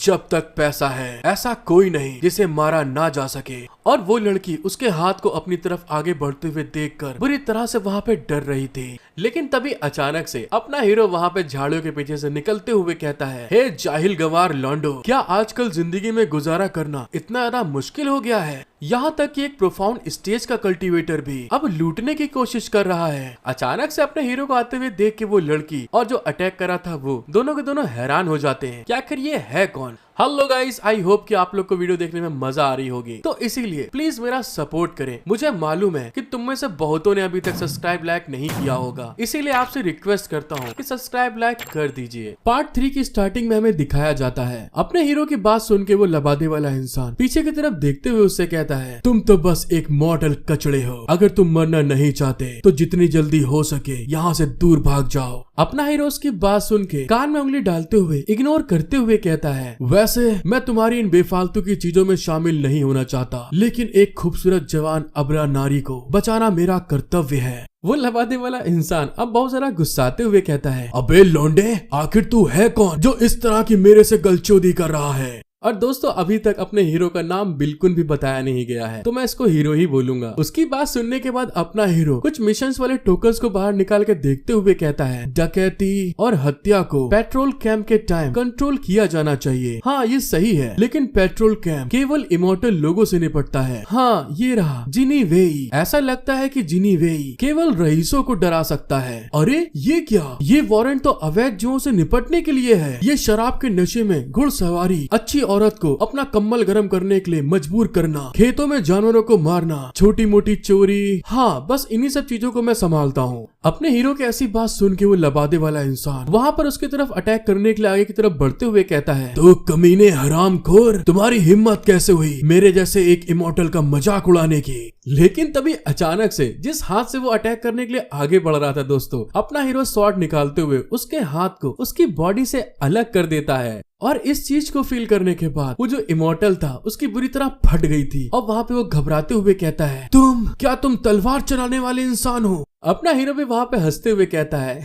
जब तक पैसा है ऐसा कोई नहीं जिसे मारा ना जा सके। और वो लड़की उसके हाथ को अपनी तरफ आगे बढ़ते हुए देखकर बुरी तरह से वहाँ पे डर रही थी। लेकिन तभी अचानक से अपना हीरो वहाँ पे झाड़ियों के पीछे से निकलते हुए कहता है, हे जाहिल गवार लॉन्डो, क्या आजकल जिंदगी में गुजारा करना इतना ज्यादा मुश्किल हो गया है? यहाँ तक कि एक प्रोफाउंड स्टेज का कल्टीवेटर भी अब लूटने की कोशिश कर रहा है। अचानक से अपने हीरो को आते हुए देख के वो लड़की और जो अटैक करा था वो दोनों के दोनों हैरान हो जाते हैं कि आखिर ये है कौन। हेलो गाइस, आई होप कि आप लोग को वीडियो देखने में मजा आ रही होगी, तो इसीलिए प्लीज मेरा सपोर्ट करें। मुझे मालूम है कि तुम में से बहुतों ने अभी तक सब्सक्राइब लाइक नहीं किया होगा, इसीलिए आपसे रिक्वेस्ट करता हूँ कि सब्सक्राइब लाइक कर दीजिए। पार्ट 3 की स्टार्टिंग में हमें दिखाया जाता है अपने हीरो की बात सुन के वो लबादे वाला इंसान पीछे की तरफ देखते हुए उससे कहता है, तुम तो बस एक मॉडल कचड़े हो, अगर तुम मरना नहीं चाहते तो जितनी जल्दी हो सके यहाँ से दूर भाग जाओ। अपना हीरो उसकी बात सुन के कान में उंगली डालते हुए इग्नोर करते हुए कहता है, वैसे मैं तुम्हारी इन बेफालतू की चीजों में शामिल नहीं होना चाहता, लेकिन एक खूबसूरत जवान अबला नारी को बचाना मेरा कर्तव्य है। वो लबादे वाला इंसान अब बहुत सारा गुस्साते हुए कहता है, अबे लौंडे, आखिर तू है कौन जो इस तरह की मेरे से गलचोदी कर रहा है। और दोस्तों अभी तक अपने हीरो का नाम बिल्कुल भी बताया नहीं गया है, तो मैं इसको हीरो ही बोलूंगा। उसकी बात सुनने के बाद अपना हीरो कुछ मिशंस वाले टोकन्स को बाहर निकाल के देखते हुए कहता है, डकैती और हत्या को पेट्रोल कैंप के टाइम कंट्रोल किया जाना चाहिए। हाँ ये सही है, लेकिन पेट्रोल कैंप केवल इमॉर्टल लोगों से निपटता है। हाँ ये रहा जिनी वेई। ऐसा लगता है कि जिनी वेई केवल रईसों को डरा सकता है। अरे ये क्या, ये वारंट तो अवैध जुओं से निपटने के लिए है। ये शराब के नशे में घुड़सवारी, अच्छी औरत को अपना कम्बल गर्म करने के लिए मजबूर करना, खेतों में जानवरों को मारना, छोटी मोटी चोरी, हाँ बस इन्हीं सब चीजों को मैं संभालता हूँ। अपने हीरो की ऐसी बात सुन के वो लबादे वाला इंसान वहाँ पर उसकी तरफ अटैक करने के लिए आगे की तरफ बढ़ते हुए कहता है, तो कमीने हरामखोर, तुम्हारी हिम्मत कैसे हुई मेरे जैसे एक इमॉर्टल का मजाक उड़ाने की। लेकिन तभी अचानक से जिस हाथ से वो अटैक करने के लिए आगे बढ़ रहा था दोस्तों, अपना हीरो स्वॉर्ड निकालते हुए उसके हाथ को उसकी बॉडी से अलग कर देता है। और इस चीज को फील करने के बाद वो जो इमॉर्टल था उसकी बुरी तरह फट गई थी और वहाँ पे वो घबराते हुए कहता है, तुम तलवार चलाने वाले इंसान हो। अपना हीरो भी वहाँ पे हंसते हुए कहता है,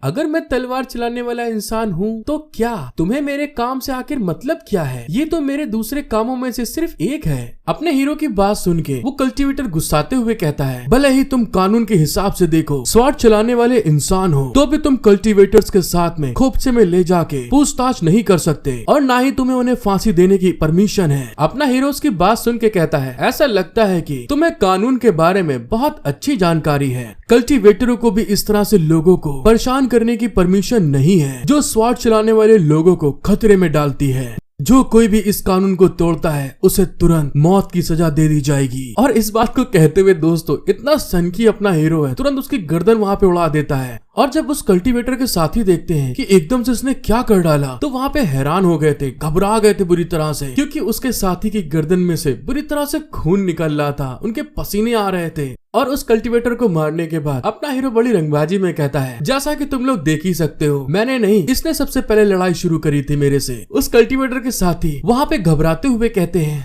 अगर मैं तलवार चलाने वाला इंसान हूँ तो क्या तुम्हें मेरे काम से आखिर मतलब क्या है? ये तो मेरे दूसरे कामों में से सिर्फ एक है। अपने हीरो की बात सुन के वो कल्टीवेटर गुस्साते हुए कहता है, भले ही तुम कानून के हिसाब से देखो स्वॉर्ड चलाने वाले इंसान हो, तो भी तुम कल्टीवेटर्स के साथ में खोपचे में ले जाके पूछताछ नहीं कर सकते और ना ही तुम्हें उन्हें फांसी देने की परमिशन है। अपना हीरो की बात सुन के कहता है, ऐसा लगता है कि तुम्हें कानून के बारे में बहुत अच्छी जानकारी है। कल्टीवेटरों को भी इस तरह से लोगों को परेशान करने की परमिशन नहीं है जो स्वॉर्ड चलाने वाले लोगों को खतरे में डालती है। जो कोई भी इस कानून को तोड़ता है उसे तुरंत मौत की सजा दे दी जाएगी। और इस बात को कहते हुए दोस्तों इतना सनकी अपना हीरो है, तुरंत उसकी गर्दन वहाँ पे उड़ा देता है। और जब उस कल्टीवेटर के साथी देखते हैं कि एकदम से उसने क्या कर डाला, तो वहाँ पे हैरान हो गए थे, घबरा गए थे बुरी तरह से, क्योंकि उसके साथी की गर्दन में से बुरी तरह से खून निकल रहा था, उनके पसीने आ रहे थे। और उस कल्टीवेटर को मारने के बाद अपना हीरो बड़ी रंगबाजी में कहता है, जैसा कि तुम लोग देख ही सकते हो, मैंने नहीं, इसने सबसे पहले लड़ाई शुरू करी थी मेरे से। उस कल्टीवेटर के साथी वहाँ पे घबराते हुए कहते हैं,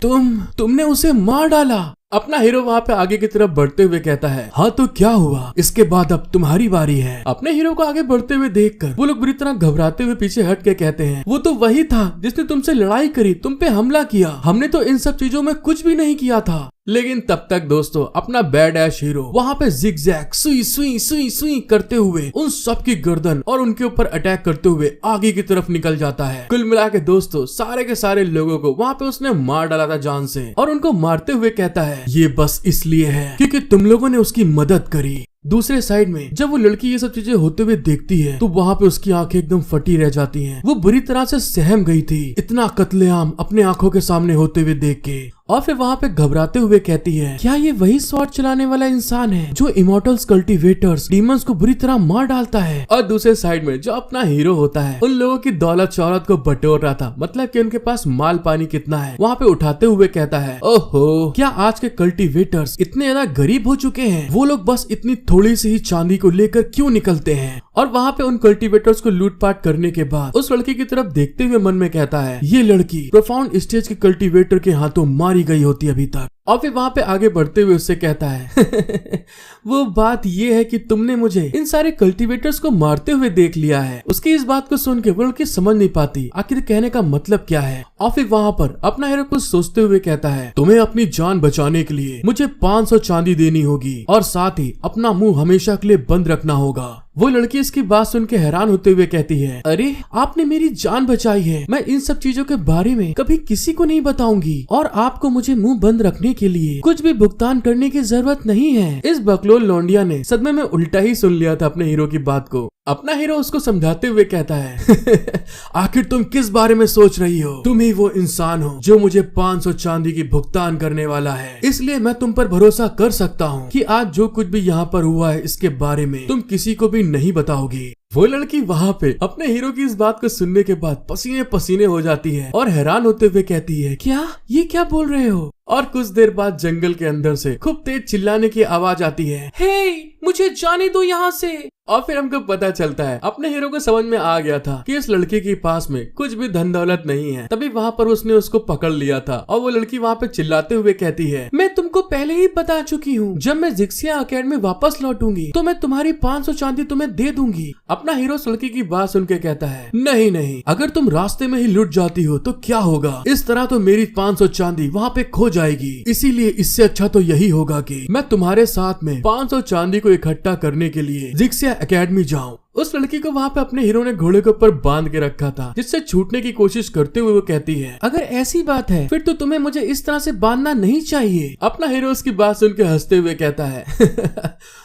तुमने उसे मार डाला। अपना हीरो वहाँ पे आगे की तरफ बढ़ते हुए कहता है, हाँ तो क्या हुआ, इसके बाद अब तुम्हारी बारी है। अपने हीरो को आगे बढ़ते हुए देखकर वो लोग बुरी तरह घबराते हुए पीछे हट के कहते हैं, वो तो वही था जिसने तुमसे लड़ाई करी, तुम पे हमला किया, हमने तो इन सब चीजों में कुछ भी नहीं किया था। लेकिन तब तक दोस्तों अपना बैड एश हीरो वहाँ पे जिगजैग सुई सुई सुई सुई करते हुए उन सब की गर्दन और उनके ऊपर अटैक करते हुए आगे की तरफ निकल जाता है। कुल मिला के दोस्तों सारे के सारे लोगों को वहाँ पे उसने मार डाला था जान से, और उनको मारते हुए कहता है, ये बस इसलिए है क्योंकि तुम लोगों ने उसकी मदद करी। दूसरे साइड में जब वो लड़की ये सब चीजें होते हुए देखती है तो वहाँ पे उसकी आंखें एकदम फटी रह जाती हैं। वो बुरी तरह से सहम गई थी इतना कत्लेआम अपने आंखों के सामने होते हुए देख के, और फिर वहाँ पे घबराते हुए कहती है, क्या ये वही स्वॉर्ड चलाने वाला इंसान है जो इमॉर्टल्स, कल्टीवेटर्स, डीमंस को बुरी तरह मार डालता है? और दूसरे साइड में जो अपना हीरो होता है उन लोगों की दौलत शौहरत को बटोर रहा था, मतलब कि उनके पास माल पानी कितना है, वहाँ पे उठाते हुए कहता है, ओहो, क्या आज के कल्टीवेटर्स इतने ज्यादा गरीब हो चुके हैं? वो लोग बस इतनी थोड़ी सी ही चांदी को लेकर क्यों निकलते हैं? और वहाँ पे उन कल्टीवेटर्स को लूटपाट करने के बाद उस लड़की की तरफ देखते हुए मन में कहता है, ये लड़की प्रोफाउंड स्टेज के कल्टीवेटर के हाथों मारी गई होती अभी तक। और फिर वहाँ पे आगे बढ़ते हुए उससे कहता है, वो बात ये है कि तुमने मुझे इन सारे कल्टीवेटर्स को मारते हुए देख लिया है। उसकी इस बात को सुन के वो लड़की समझ नहीं पाती आखिर कहने का मतलब क्या है। और फिर वहाँ पर अपना हीरो कुछ सोचते हुए कहता है, तुम्हें अपनी जान बचाने के लिए मुझे 500 चांदी देनी होगी और साथ ही अपना मुंह हमेशा के लिए बंद रखना होगा। वो लड़की इसकी बात सुन के हैरान होते हुए कहती है, अरे आपने मेरी जान बचाई है, मैं इन सब चीजों के बारे में कभी किसी को नहीं बताऊंगी और आपको मुझे मुंह बंद रखने के लिए कुछ भी भुगतान करने की जरूरत नहीं है। इस बकलोल लौंडिया ने सदमे में उल्टा ही सुन लिया था अपने हीरो की बात को। अपना हीरो उसको समझाते हुए कहता है आखिर तुम किस बारे में सोच रही हो? तुम ही वो इंसान हो जो मुझे 500 चांदी की भुगतान करने वाला है, इसलिए मैं तुम पर भरोसा कर सकता हूँ कि आज जो कुछ भी यहाँ पर हुआ है इसके बारे में तुम किसी को भी नहीं बताओगी। वो लड़की वहाँ पे अपने हीरो की इस बात को सुनने के बाद पसीने पसीने हो जाती है और हैरान होते हुए कहती है, क्या ये क्या बोल रहे हो? और कुछ देर बाद जंगल के अंदर से खूब तेज चिल्लाने की आवाज आती है, हे मुझे जाने दो यहाँ से। और फिर हमको पता चलता है अपने हीरो को समझ में आ गया था कि इस लड़की के पास में कुछ भी धन दौलत नहीं है, तभी वहाँ पर उसने उसको पकड़ लिया था। और वो लड़की वहाँ पे चिल्लाते हुए कहती है, मैं तुमको पहले ही बता चुकी हूँ, जब मैं जिक्सिया अकेडमी वापस लौटूंगी तो मैं तुम्हारी 500 चांदी तुम्हें दे दूंगी। अपना हीरो उस लड़की की बात सुन के कहता है, नहीं नहीं, अगर तुम रास्ते में ही लुट जाती हो तो क्या होगा? इस तरह तो मेरी 500 चांदी वहाँ पे खो जाएगी, इसीलिए इससे अच्छा तो यही होगा कि मैं तुम्हारे साथ में 500 चांदी को इकट्ठा करने के लिए जिक्सिया एकेडमी जाऊं। उस लड़की को वहाँ पे अपने हीरो ने घोड़े के ऊपर बांध के रखा था, जिससे छूटने की कोशिश करते हुए वो कहती है, अगर ऐसी बात है फिर तो तुम्हें मुझे इस तरह से बांधना नहीं चाहिए। अपना हीरो उसकी बात सुन के हंसते हुए कहता है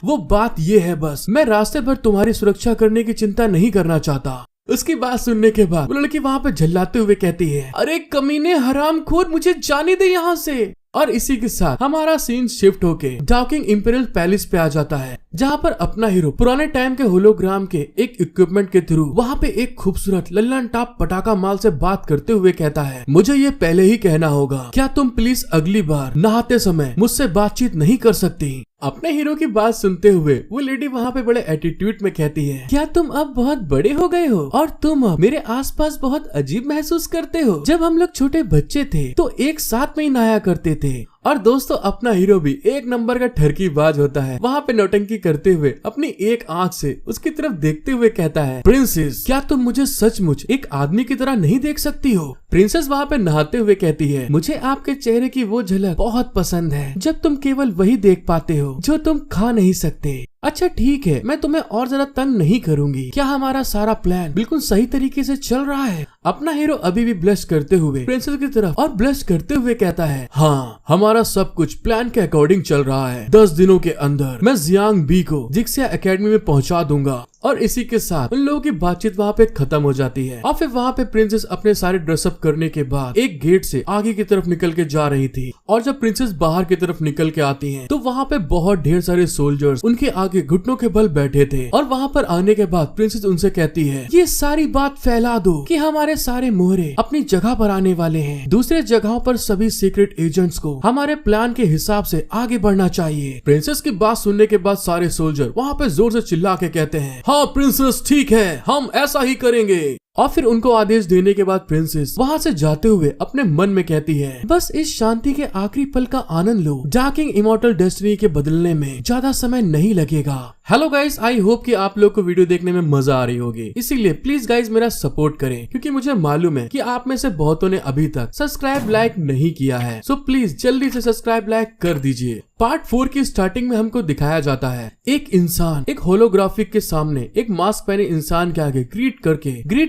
वो बात ये है, बस मैं रास्ते भर तुम्हारी सुरक्षा करने की चिंता नहीं करना चाहता। उसकी बात सुनने के बाद वो लड़की वहाँ पे झल्लाते हुए कहती है, अरे कमीने हरामखोर, मुझे जाने दे यहाँ से। और इसी के साथ हमारा सीन शिफ्ट होके डाउकिंग इंपीरियल पैलेस पे आ जाता है, जहाँ पर अपना हीरो पुराने टाइम के होलोग्राम के एक इक्विपमेंट के थ्रू वहाँ पे एक खूबसूरत लल्लन टॉप पटाखा माल से बात करते हुए कहता है, मुझे ये पहले ही कहना होगा, क्या तुम प्लीज अगली बार नहाते समय मुझसे बातचीत नहीं कर सकती? अपने हीरो की बात सुनते हुए वो लेडी वहाँ पे बड़े एटीट्यूड में कहती है, क्या तुम अब बहुत बड़े हो गए हो और तुम अब मेरे आसपास बहुत अजीब महसूस करते हो? जब हम लोग छोटे बच्चे थे तो एक साथ में ही नहाया करते थे। और दोस्तों अपना हीरो भी एक नंबर का ठरकीबाज होता है, वहाँ पे नौटंकी करते हुए अपनी एक आंख से उसकी तरफ देखते हुए कहता है, प्रिंसेस क्या तुम मुझे सचमुच एक आदमी की तरह नहीं देख सकती हो? प्रिंसेस वहाँ पे नहाते हुए कहती है, मुझे आपके चेहरे की वो झलक बहुत पसंद है जब तुम केवल वही देख पाते हो जो तुम खा नहीं सकते। अच्छा ठीक है, मैं तुम्हें और ज्यादा तंग नहीं करूंगी। क्या हमारा सारा प्लान बिल्कुल सही तरीके से चल रहा है? अपना हीरो अभी भी ब्लश करते हुए प्रिंसेस की तरफ और ब्लश करते हुए कहता है, हाँ हमारा सब कुछ प्लान के अकॉर्डिंग चल रहा है। 10 दिनों के अंदर मैं जियांग बी को जिक्सिया एकेडमी में पहुंचा दूंगा। और इसी के साथ उन लोगों की बातचीत वहाँ पे खत्म हो जाती है। और फिर वहाँ पे प्रिंसेस अपने सारे ड्रेसअप करने के बाद एक गेट से आगे की तरफ निकल के जा रही थी। और जब प्रिंसेस बाहर की तरफ निकल के आती हैं, तो वहाँ पे बहुत ढेर सारे सोल्जर्स उनके आगे घुटनों के बल बैठे थे। और वहाँ पर आने के बाद प्रिंसेस उनसे कहती है, ये सारी बात फैला दो कि हमारे सारे मोहरे अपनी जगह पर आने वाले हैं। दूसरे जगहों पर सभी सीक्रेट एजेंट्स को हमारे प्लान के हिसाब से आगे बढ़ना चाहिए। प्रिंसेस की बात सुनने के बाद सारे सोल्जर वहाँ पे जोर से चिल्ला के कहते हैं, हाँ प्रिंसेस ठीक है, हम ऐसा ही करेंगे। और फिर उनको आदेश देने के बाद प्रिंसेस वहाँ से जाते हुए अपने मन में कहती है, बस इस शांति के आखिरी पल का आनंद लो। डार्किंग इमॉर्टल डेस्टिनी के बदलने में ज्यादा समय नहीं लगेगा। हेलो गाइस, आई होप कि आप लोग को वीडियो देखने में मजा आ रही होगी, इसीलिए प्लीज गाइस मेरा सपोर्ट करें, क्योंकि मुझे मालूम है कि आप में से बहुतों ने अभी तक सब्सक्राइब लाइक नहीं किया है। सो प्लीज जल्दी से सब्सक्राइब लाइक कर दीजिए। पार्ट 4 की स्टार्टिंग में हमको दिखाया जाता है एक इंसान एक होलोग्राफिक के सामने एक मास्क पहने इंसान के आगे ग्रीट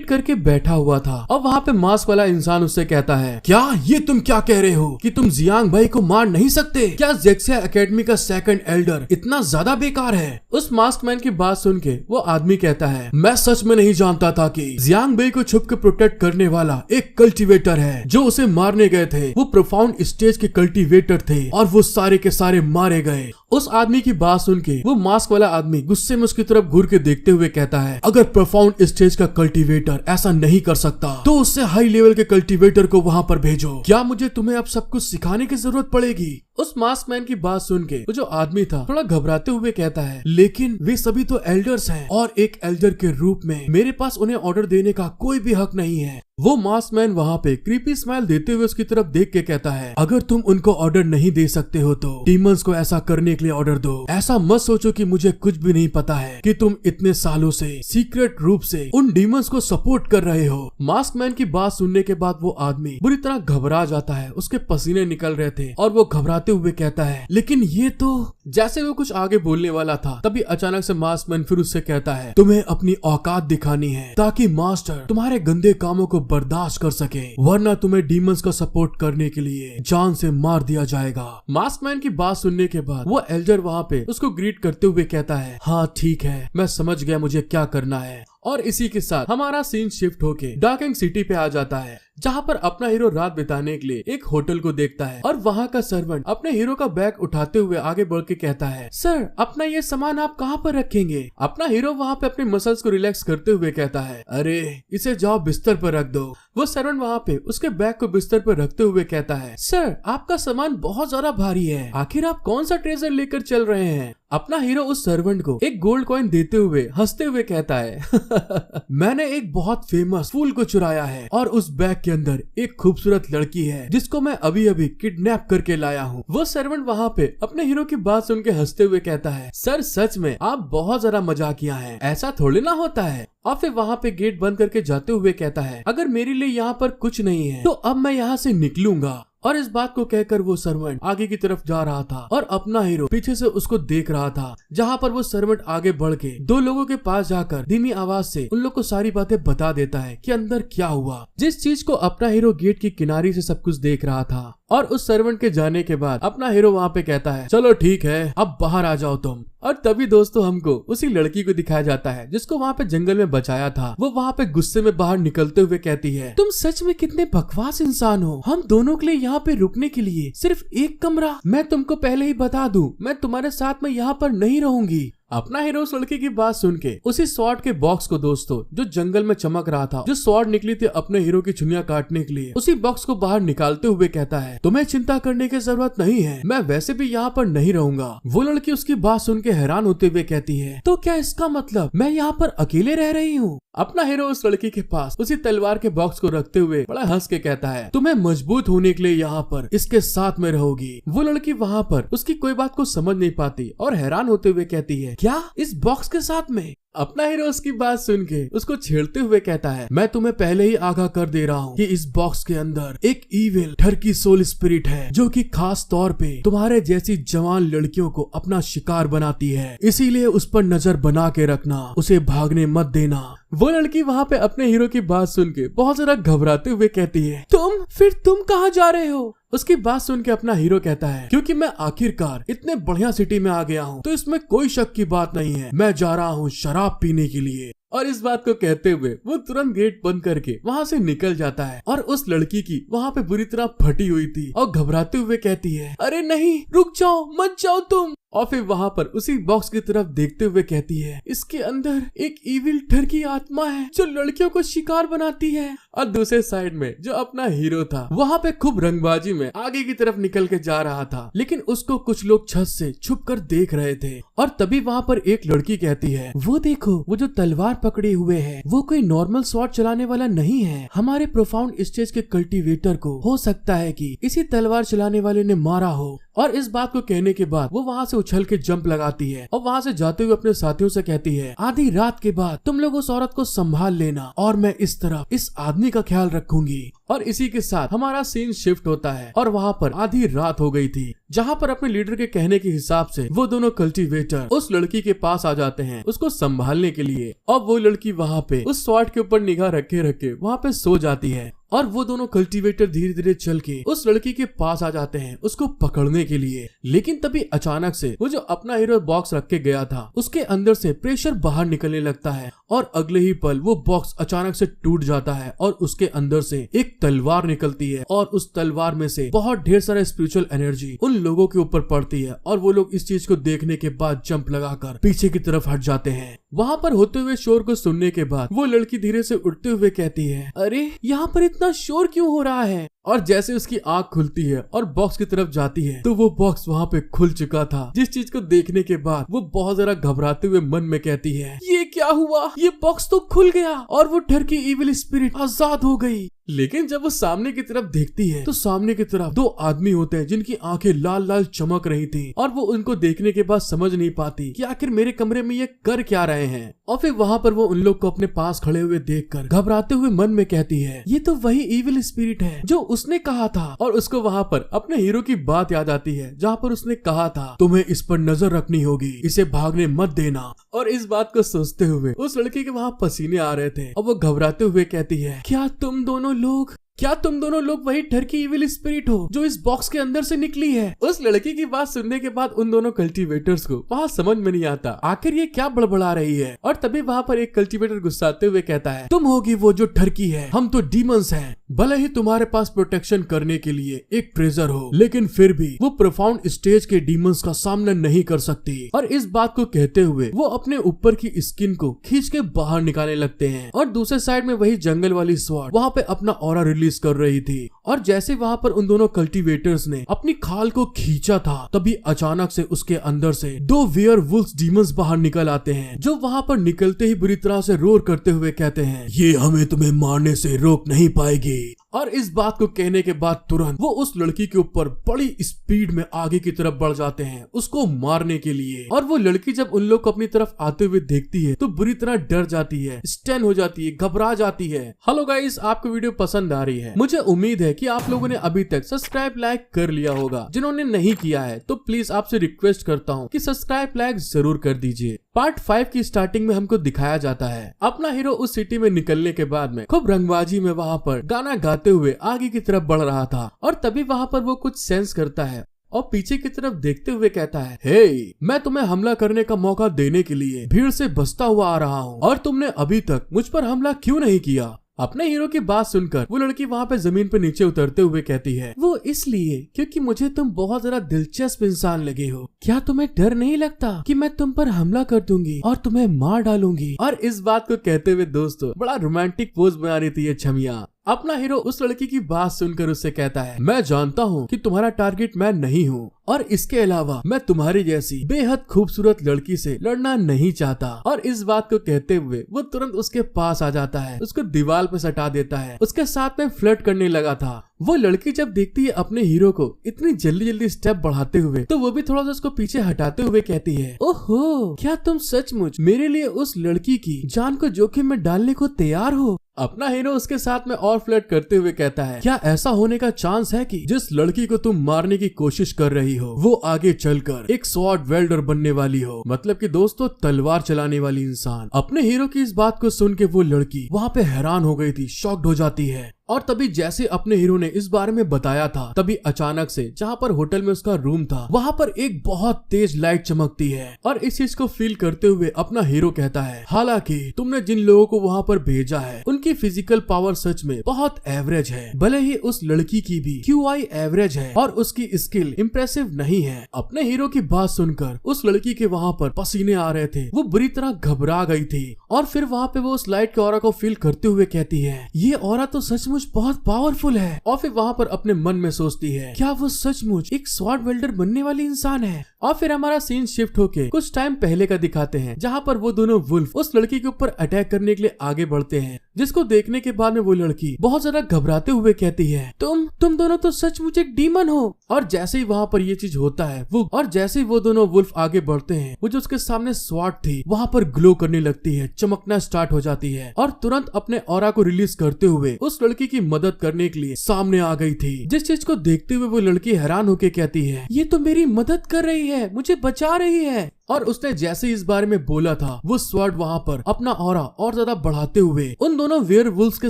करके बैठा हुआ था। और वहाँ पे मास्क वाला इंसान उससे कहता है, क्या ये तुम क्या कह रहे हो कि तुम जियांग भाई को मार नहीं सकते? क्या जिक्सिया एकेडमी का सेकंड एल्डर इतना ज्यादा बेकार है? उस मास्क मैन की बात सुन के वो आदमी कहता है, मैं सच में नहीं जानता था कि जियांग भाई को छुप के प्रोटेक्ट करने वाला एक कल्टीवेटर है। जो उसे मारने गए थे वो प्रोफाउंड स्टेज के कल्टीवेटर थे और वो सारे के सारे मारे गए। उस आदमी की बात सुन के वो मास्क वाला आदमी गुस्से में उसकी तरफ घूर के देखते हुए कहता है, अगर प्रोफाउंड स्टेज का कल्टीवेटर ऐसा नहीं कर सकता तो उससे हाई लेवल के कल्टीवेटर को वहाँ पर भेजो। क्या मुझे तुम्हें अब सब कुछ सिखाने की जरूरत पड़ेगी? उस मास्क मैन की बात सुन के वो जो आदमी था थोड़ा घबराते हुए कहता है, लेकिन वे सभी तो एल्डर्स हैं और एक एल्डर के रूप में मेरे पास उन्हें ऑर्डर देने का कोई भी हक नहीं है। वो मास्क मैन वहाँ पे क्रीपी स्माइल देते हुए उसकी तरफ देख के कहता है, अगर तुम उनको ऑर्डर नहीं दे सकते हो तो डीमंस को ऐसा करने के लिए ऑर्डर दो। ऐसा मत सोचो कि मुझे कुछ भी नहीं पता है कि तुम इतने सालों से सीक्रेट रूप से उन डीमंस को सपोर्ट कर रहे हो। मास्क मैन की बात सुनने के बाद वो आदमी बुरी तरह घबरा जाता है, उसके पसीने निकल रहे थे और वो घबराते हुए कहता है, लेकिन ये तो। जैसे वो कुछ आगे बोलने वाला था तभी अचानक से मास्क मैन फिर उससे कहता है, तुम्हें अपनी औकात दिखानी है ताकि मास्टर तुम्हारे गंदे कामों को बर्दाश्त कर सके, वरना तुम्हें डीमंस का सपोर्ट करने के लिए जान से मार दिया जाएगा। मास्क मैन की बात सुनने के बाद वो एल्डर वहाँ पे उसको ग्रीट करते हुए कहता है, हाँ ठीक है, मैं समझ गया मुझे क्या करना है। और इसी के साथ हमारा सीन शिफ्ट होके डार्किंग सिटी पे आ जाता है, जहाँ पर अपना हीरो रात बिताने के लिए एक होटल को देखता है और वहाँ का सर्वेंट अपने हीरो का बैग उठाते हुए आगे बढ़ के कहता है, सर अपना ये सामान आप कहाँ पर रखेंगे? अपना हीरो वहाँ पे अपने मसल्स को रिलैक्स करते हुए कहता है, अरे इसे जाओ बिस्तर पर रख दो। वो सर्वेंट वहाँ पे उसके बैग को बिस्तर पर रखते हुए कहता है, सर आपका सामान बहुत ज्यादा भारी है, आखिर आप कौन सा ट्रेजर लेकर चल रहे हैं? अपना हीरो उस सर्वेंट को एक गोल्ड कॉइन देते हुए हंसते हुए कहता है, मैंने एक बहुत फेमस फूल को चुराया है और उस बैग के अंदर एक खूबसूरत लड़की है जिसको मैं अभी अभी किडनैप करके लाया हूँ। वो सर्वेंट वहाँ पे अपने हीरो की बात सुन के हंसते हुए कहता है, सर सच में आप बहुत ज्यादा मजाकिया हैं, ऐसा थोड़ी ना होता है। और फिर वहाँ पे गेट बंद करके जाते हुए कहता है, अगर मेरे लिए यहाँ पर कुछ नहीं है तो अब मैं यहाँ से निकलूंगा। और इस बात को कहकर वो सर्वेंट आगे की तरफ जा रहा था और अपना हीरो पीछे से उसको देख रहा था, जहाँ पर वो सर्वेंट आगे बढ़ के दो लोगों के पास जाकर धीमी आवाज से उन लोग को सारी बातें बता देता है कि अंदर क्या हुआ, जिस चीज को अपना हीरो गेट की किनारे से सब कुछ देख रहा था। और उस सर्वेंट के जाने के बाद अपना हीरो वहाँ पे कहता है, चलो ठीक है अब बाहर आ जाओ तुम। और तभी दोस्तों हमको उसी लड़की को दिखाया जाता है जिसको वहाँ पे जंगल में बचाया था। वो वहाँ पे गुस्से में बाहर निकलते हुए कहती है, तुम सच में कितने बकवास इंसान हो, हम दोनों के लिए यहाँ पे रुकने के लिए सिर्फ एक कमरा। मैं तुमको पहले ही बता दूं, मैं तुम्हारे साथ में यहाँ पर नहीं रहूंगी। अपना हीरो उस लड़के की बात सुन के उसी स्वॉर्ड के बॉक्स को दोस्तों जो जंगल में चमक रहा था, जो स्वॉर्ड निकली थी अपने हीरो की चुनिया काटने के लिए, उसी बॉक्स को बाहर निकालते हुए कहता है, तुम्हें चिंता करने की जरूरत नहीं है, मैं वैसे भी यहाँ पर नहीं रहूंगा। वो लड़की उसकी बात सुन के हैरान होते हुए कहती है, तो क्या इसका मतलब मैं यहाँ पर अकेले रह रही हूँ? अपना हीरो उस लड़की के पास उसी तलवार के बॉक्स को रखते हुए बड़ा हंस के कहता है, तुम्हें मजबूत होने के लिए यहाँ पर इसके साथ में रहोगी। वो लड़की वहाँ पर उसकी कोई बात को समझ नहीं पाती और हैरान होते हुए कहती है, क्या इस बॉक्स के साथ में? अपना हीरो उसकी बात सुन के उसको छेड़ते हुए कहता है, मैं तुम्हें पहले ही आगाह कर दे रहा हूँ कि इस बॉक्स के अंदर एक इविल ठरकी सोल स्पिरिट है जो कि खास तौर पे तुम्हारे जैसी जवान लड़कियों को अपना शिकार बनाती है, इसीलिए उस पर नजर बना के रखना, उसे भागने मत देना। वो लड़की वहाँ पे अपने हीरो की बात सुन के बहुत ज्यादा घबराते हुए कहती है, तुम कहाँ जा रहे हो? उसकी बात सुन के अपना हीरो कहता है, क्योंकि मैं आखिरकार इतने बढ़िया सिटी में आ गया हूँ तो इसमें कोई शक की बात नहीं है, मैं जा रहा हूँ शराब पीने के लिए। और इस बात को कहते हुए वो तुरंत गेट बंद करके वहाँ से निकल जाता है। और उस लड़की की वहाँ पे बुरी तरह फटी हुई थी और घबराते हुए कहती है, अरे नहीं रुक जाओ, मत जाओ तुम। और फिर वहाँ पर उसी बॉक्स की तरफ देखते हुए कहती है, इसके अंदर एक इविल ठरकी आत्मा है जो लड़कियों को शिकार बनाती है। और दूसरे साइड में जो अपना हीरो था वहाँ पे खूब रंगबाजी में आगे की तरफ निकल के जा रहा था, लेकिन उसको कुछ लोग छत से छुप कर देख रहे थे। और तभी वहाँ पर एक लड़की कहती है, वो देखो वो जो तलवार पकड़े हुए है वो कोई नॉर्मल स्वॉर्ड चलाने वाला नहीं है, हमारे प्रोफाउंड स्टेज के कल्टीवेटर को हो सकता है कि इसी तलवार चलाने वाले ने मारा हो। और इस बात को कहने के बाद वो वहाँ से उछल के जंप लगाती है और वहाँ से जाते हुए अपने साथियों से कहती है, आधी रात के बाद तुम लोग उस औरत को संभाल लेना और मैं इस तरफ इस आदमी का ख्याल रखूंगी। और इसी के साथ हमारा सीन शिफ्ट होता है और वहाँ पर आधी रात हो गई थी, जहाँ पर अपने लीडर के कहने के हिसाब से वो दोनों कल्टीवेटर उस लड़की के पास आ जाते हैं उसको संभालने के लिए। और वो लड़की वहाँ पे उस स्वॉर्ड के ऊपर निगाह रखे रखे वहाँ पे सो जाती है। और वो दोनों कल्टीवेटर धीरे धीरे चल के उस लड़की के पास आ जाते हैं उसको पकड़ने के लिए। लेकिन तभी अचानक से वो जो अपना हीरो बॉक्स रख के गया था उसके अंदर से प्रेशर बाहर निकलने लगता है और अगले ही पल वो बॉक्स अचानक से टूट जाता है और उसके अंदर से एक तलवार निकलती है और उस तलवार में से बहुत ढेर सारा स्पिरिचुअल एनर्जी उन लोगों के ऊपर पड़ती है और वो लोग इस चीज को देखने के बाद जंप लगाकर पीछे की तरफ हट जाते हैं। वहाँ पर होते हुए शोर को सुनने के बाद वो लड़की धीरे से उठते हुए कहती है, अरे यहाँ पर इतना शोर क्यों हो रहा है। और जैसे उसकी आंख खुलती है और बॉक्स की तरफ जाती है तो वो बॉक्स वहाँ पे खुल चुका था, जिस चीज को देखने के बाद वो बहुत ज्यादा घबराते हुए मन में कहती है, ये क्या हुआ, ये बॉक्स तो खुल गया और वो डर की इविल स्पिरिट आजाद हो गई। लेकिन जब वो सामने की तरफ देखती है तो सामने की तरफ दो आदमी होते हैं जिनकी आंखें लाल लाल चमक रही थी और वो उनको देखने के बाद समझ नहीं पाती कि आखिर मेरे कमरे में ये कर क्या रहे हैं। और फिर वहाँ पर वो उन लोग को अपने पास खड़े हुए देखकर घबराते हुए मन में कहती है, ये तो वही इविल स्पिरिट है जो उसने कहा था। और उसको वहाँ पर अपने हीरो की बात याद आती है जहाँ पर उसने कहा था, तुम्हें इस पर नजर रखनी होगी, इसे भागने मत देना। और इस बात को सोचते हुए उस लड़की के वहाँ पसीने आ रहे थे और वो घबराते हुए कहती है, क्या तुम दोनों लोग वही डर की इविल स्पिरिट हो जो इस बॉक्स के अंदर से निकली है। उस लड़की की बात सुनने के बाद उन दोनों कल्टीवेटर्स को वहाँ समझ में नहीं आता आखिर ये क्या बड़बड़ा रही है। और तभी वहाँ पर एक कल्टीवेटर गुस्साते हुए कहता है, तुम होगी वो जो ठरकी है, हम तो डीमंस हैं। भले ही तुम्हारे पास प्रोटेक्शन करने के लिए एक ट्रेजर हो, लेकिन फिर भी वो प्रोफाउंड स्टेज के डीमंस का सामना नहीं कर सकती। और इस बात को कहते हुए वो अपने ऊपर की स्किन को खींच के बाहर निकालने लगते हैं। और दूसरे साइड में वही जंगल वाली स्वॉर्ड वहाँ पे अपना ऑरा रिलीज कर रही थी। और जैसे वहाँ पर उन दोनों कल्टीवेटर्स ने अपनी खाल को खींचा था तभी अचानक से उसके अंदर से दो वेयरवुल्फ डीमंस बाहर निकल आते हैं, जो वहाँ पर निकलते ही बुरी तरह से रोर करते हुए कहते हैं, ये हमें तुम्हें मारने से रोक नहीं पाएगी। और इस बात को कहने के बाद तुरंत वो उस लड़की के ऊपर बड़ी स्पीड में आगे की तरफ बढ़ जाते हैं उसको मारने के लिए। और वो लड़की जब उन लोग को अपनी तरफ आते हुए देखती है तो बुरी तरह डर जाती है, स्टन हो जाती है, घबरा जाती है। हेलो गाइस, आपको वीडियो पसंद आ रही है, मुझे उम्मीद है कि आप लोगों ने अभी तक सब्सक्राइब लाइक कर लिया होगा। जिन्होंने नहीं किया है तो प्लीज आपसे रिक्वेस्ट करता हूँ कि सब्सक्राइब लाइक जरूर कर दीजिए। पार्ट 5 की स्टार्टिंग में हमको दिखाया जाता है अपना हीरो उस सिटी में निकलने के बाद में खूब रंगबाजी में वहाँ पर गाना गाते हुए आगे की तरफ बढ़ रहा था। और तभी वहाँ पर वो कुछ सेंस करता है और पीछे की तरफ देखते हुए कहता है, हे, मैं तुम्हें हमला करने का मौका देने के लिए भीड़ से बचता हुआ आ रहा हूँ और तुमने अभी तक मुझ पर हमला क्यों नहीं किया। अपने हीरो की बात सुनकर वो लड़की वहाँ पे जमीन पे नीचे उतरते हुए कहती है, वो इसलिए क्योंकि मुझे तुम बहुत ज्यादा दिलचस्प इंसान लगे हो। क्या तुम्हें डर नहीं लगता कि मैं तुम पर हमला कर दूंगी और तुम्हें मार डालूंगी। और इस बात को कहते हुए दोस्तों बड़ा रोमांटिक पोज बना रही थी ये छमिया। अपना हीरो उस लड़की की बात सुनकर उससे कहता है, मैं जानता हूँ कि तुम्हारा टारगेट मैं नहीं हूँ और इसके अलावा मैं तुम्हारी जैसी बेहद खूबसूरत लड़की से लड़ना नहीं चाहता। और इस बात को कहते हुए वो तुरंत उसके पास आ जाता है, उसको दीवार पे सटा देता है, उसके साथ में फ्लर्ट करने लगा था। वो लड़की जब देखती है अपने हीरो को इतनी जल्दी जल्दी स्टेप बढ़ाते हुए तो वो भी थोड़ा सा उसको पीछे हटाते हुए कहती है, ओहो, क्या तुम सचमुच मेरे लिए उस लड़की की जान को जोखिम में डालने को तैयार हो। अपना हीरो उसके साथ में और फ्लर्ट करते हुए कहता है, क्या ऐसा होने का चांस है कि जिस लड़की को तुम मारने की कोशिश कर रही हो वो आगे चलकर एक स्वॉर्ड वेल्डर बनने वाली हो, मतलब कि दोस्तों तलवार चलाने वाली इंसान। अपने हीरो की इस बात को सुन के वो लड़की वहाँ पे हैरान हो गई थी, शॉक्ड हो जाती है। और तभी जैसे अपने हीरो ने इस बारे में बताया था तभी अचानक से जहाँ पर होटल में उसका रूम था वहाँ पर एक बहुत तेज लाइट चमकती है। और इस चीज को फील करते हुए अपना हीरो कहता है, हालांकि तुमने जिन लोगों को वहाँ पर भेजा है उनकी फिजिकल पावर सच में बहुत एवरेज है, भले ही उस लड़की की भी QI एवरेज है और उसकी स्किल इम्प्रेसिव नहीं है। अपने हीरो की बात सुनकर उस लड़की के वहाँ पर पसीने आ रहे थे, वो बुरी तरह घबरा गई थी। और फिर वहाँ पे वो उस लाइट के ऑरा को फील करते हुए कहती है, ये ऑरा तो सचमुच बहुत पावरफुल है। और फिर वहाँ पर अपने मन में सोचती है, क्या वो सचमुच एक स्वॉर्ड वेल्डर बनने वाली इंसान है। और फिर हमारा सीन शिफ्ट होके कुछ टाइम पहले का दिखाते हैं जहाँ पर वो दोनों वुल्फ उस लड़की के ऊपर अटैक करने के लिए आगे बढ़ते हैं, जिसको देखने के बाद में वो लड़की बहुत ज्यादा घबराते हुए कहती है, तुम दोनों तो सचमुच एक डीमन हो। और जैसे ही वहाँ पर ये चीज होता है जैसे ही वो दोनों वुल्फ आगे बढ़ते हैं वो जो उसके सामने स्वॉर्ड थी वहाँ पर ग्लो करने लगती है, चमकना स्टार्ट हो जाती है और तुरंत अपने ऑरा को रिलीज करते हुए उस लड़की की मदद करने के लिए सामने आ गई थी। जिस चीज को देखते हुए वो लड़की हैरान होके कहती है, ये तो मेरी मदद कर रही है, मुझे बचा रही है। और उसने जैसे इस बारे में बोला था वो स्वॉर्ड वहाँ पर अपना ऑरा और ज्यादा बढ़ाते हुए उन दोनों वेयरवुल्फ्स के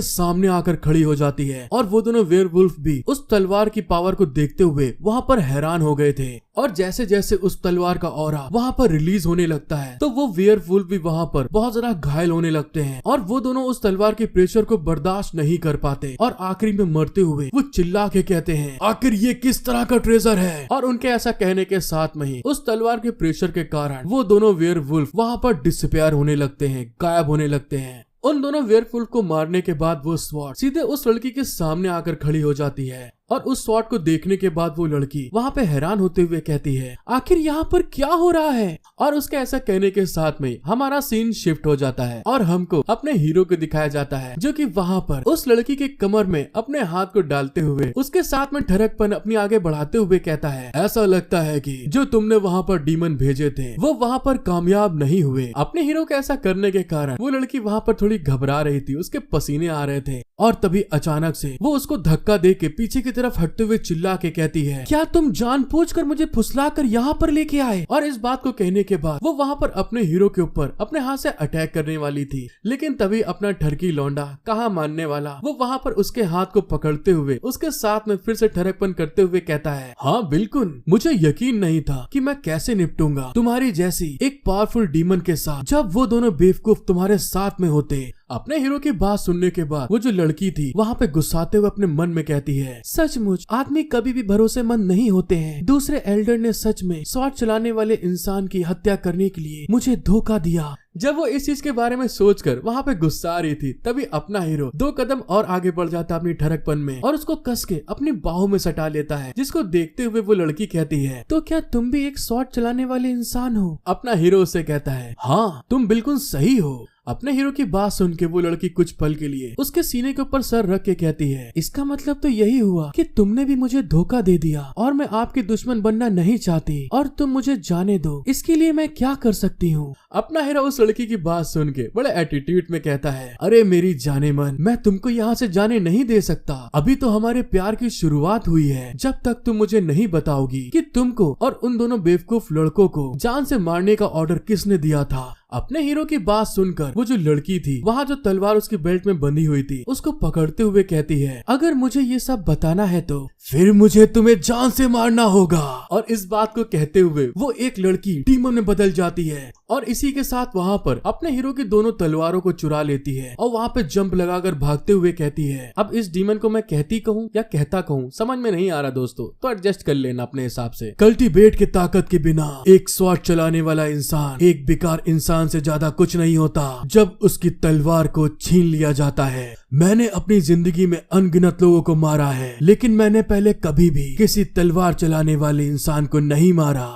सामने आकर खड़ी हो जाती है। और वो दोनों वेयरवुल्फ भी उस तलवार की पावर को देखते हुए वहाँ पर हैरान हो गए थे। और जैसे जैसे उस तलवार का ऑरा वहाँ पर रिलीज होने लगता है तो वो वेयरवुल्फ भी वहाँ पर बहुत ज्यादा घायल होने लगते हैं और वो दोनों उस तलवार के प्रेशर को बर्दाश्त नहीं कर पाते और आखिरी में मरते हुए वो चिल्ला के कहते हैं, आखिर ये किस तरह का ट्रेजर है। और उनके ऐसा कहने के साथ में ही उस तलवार के प्रेशर के कारण कारण वो दोनों वेयरवुल्फ वहाँ पर डिसअपियर होने लगते हैं, गायब होने लगते हैं। उन दोनों वेयरवुल्फ को मारने के बाद वो स्वॉर्ड सीधे उस लड़की के सामने आकर खड़ी हो जाती है और उस स्वॉर्ड को देखने के बाद वो लड़की वहाँ पे हैरान होते हुए कहती है, आखिर यहाँ पर क्या हो रहा है। और उसके ऐसा कहने के साथ में हमारा सीन शिफ्ट हो जाता है और हमको अपने हीरो को दिखाया जाता है जो कि वहाँ पर उस लड़की के कमर में अपने हाथ को डालते हुए उसके साथ में ठरकपन अपनी आगे बढ़ाते हुए कहता है, ऐसा लगता है कि जो तुमने वहाँ पर डीमन भेजे थे वो वहाँ पर कामयाब नहीं हुए। अपने हीरो के ऐसा करने के कारण वो लड़की वहाँ पर थोड़ी घबरा रही थी, उसके पसीने आ रहे थे और तभी अचानक से वो उसको धक्का दे के पीछे की तरफ हटते हुए चिल्ला के कहती है, क्या तुम जानबूझकर मुझे फुसलाकर यहाँ पर लेके आए। और इस बात को कहने के बाद वो वहाँ पर अपने हीरो के ऊपर अपने हाथ से अटैक करने वाली थी, लेकिन तभी अपना ठरकी लौंडा कहाँ मानने वाला वो वहाँ पर उसके हाथ को पकड़ते हुए उसके साथ में फिर से ठरकपन करते हुए कहता है, हाँ बिल्कुल, मुझे यकीन नहीं था कि मैं कैसे निपटूंगा तुम्हारी जैसी एक पावरफुल डीमन के साथ जब वो दोनों बेवकूफ तुम्हारे साथ में होते। अपने हीरो की बात सुनने के बाद वो जो लड़की थी वहाँ पे गुस्साते हुए अपने मन में कहती है, सचमुच आदमी कभी भी भरोसेमंद नहीं होते हैं। दूसरे एल्डर ने सच में स्वॉर्ड चलाने वाले इंसान की हत्या करने के लिए मुझे धोखा दिया। जब वो इस चीज के बारे में सोचकर वहाँ पे गुस्सा रही थी तभी अपना हीरो 2 कदम और आगे बढ़ जाता अपनी ठरकपन में और उसको कस के अपनी बाहों में सटा लेता है, जिसको देखते हुए वो लड़की कहती है, तो क्या तुम भी एक स्वॉर्ड चलाने वाले इंसान हो। अपना हीरो उससे कहता है, हाँ तुम बिल्कुल सही हो। अपने हीरो की बात सुन के वो लड़की कुछ पल के लिए उसके सीने के ऊपर सर रख के कहती है, इसका मतलब तो यही हुआ कि तुमने भी मुझे धोखा दे दिया और मैं आपकी दुश्मन बनना नहीं चाहती और तुम मुझे जाने दो, इसके लिए मैं क्या कर सकती हूँ। अपना हीरो उस लड़की की बात सुन के बड़े एटीट्यूड में कहता है, अरे मेरी जाने मन, मैं तुमको यहाँ से जाने नहीं दे सकता। अभी तो हमारे प्यार की शुरुआत हुई है। जब तक तुम मुझे नहीं बताओगी कि तुमको और उन दोनों बेवकूफ लड़कों को जान से मारने का ऑर्डर किसने दिया था। अपने हीरो की बात सुनकर वो जो लड़की थी वहाँ जो तलवार उसकी बेल्ट में बंधी हुई थी उसको पकड़ते हुए कहती है, अगर मुझे ये सब बताना है तो फिर मुझे तुम्हें जान से मारना होगा। और इस बात को कहते हुए वो एक लड़की डीमन में बदल जाती है और इसी के साथ वहाँ पर अपने हीरो की दोनों तलवारों को चुरा लेती है और वहाँ पे जंप लगाकर भागते हुए कहती है, अब इस डीमन को मैं कहती कहूँ या कहता कहूँ समझ में नहीं आ रहा दोस्तों, तो एडजस्ट कर लेना अपने हिसाब से। कल्टीवेट के ताकत के बिना एक स्वॉर्ड चलाने वाला इंसान एक बेकार इंसान से ज्यादा कुछ नहीं होता जब उसकी तलवार को छीन लिया जाता है। मैंने अपनी जिंदगी में अनगिनत लोगों को मारा है, लेकिन मैंने पहले कभी भी किसी तलवार चलाने वाले इंसान को नहीं मारा।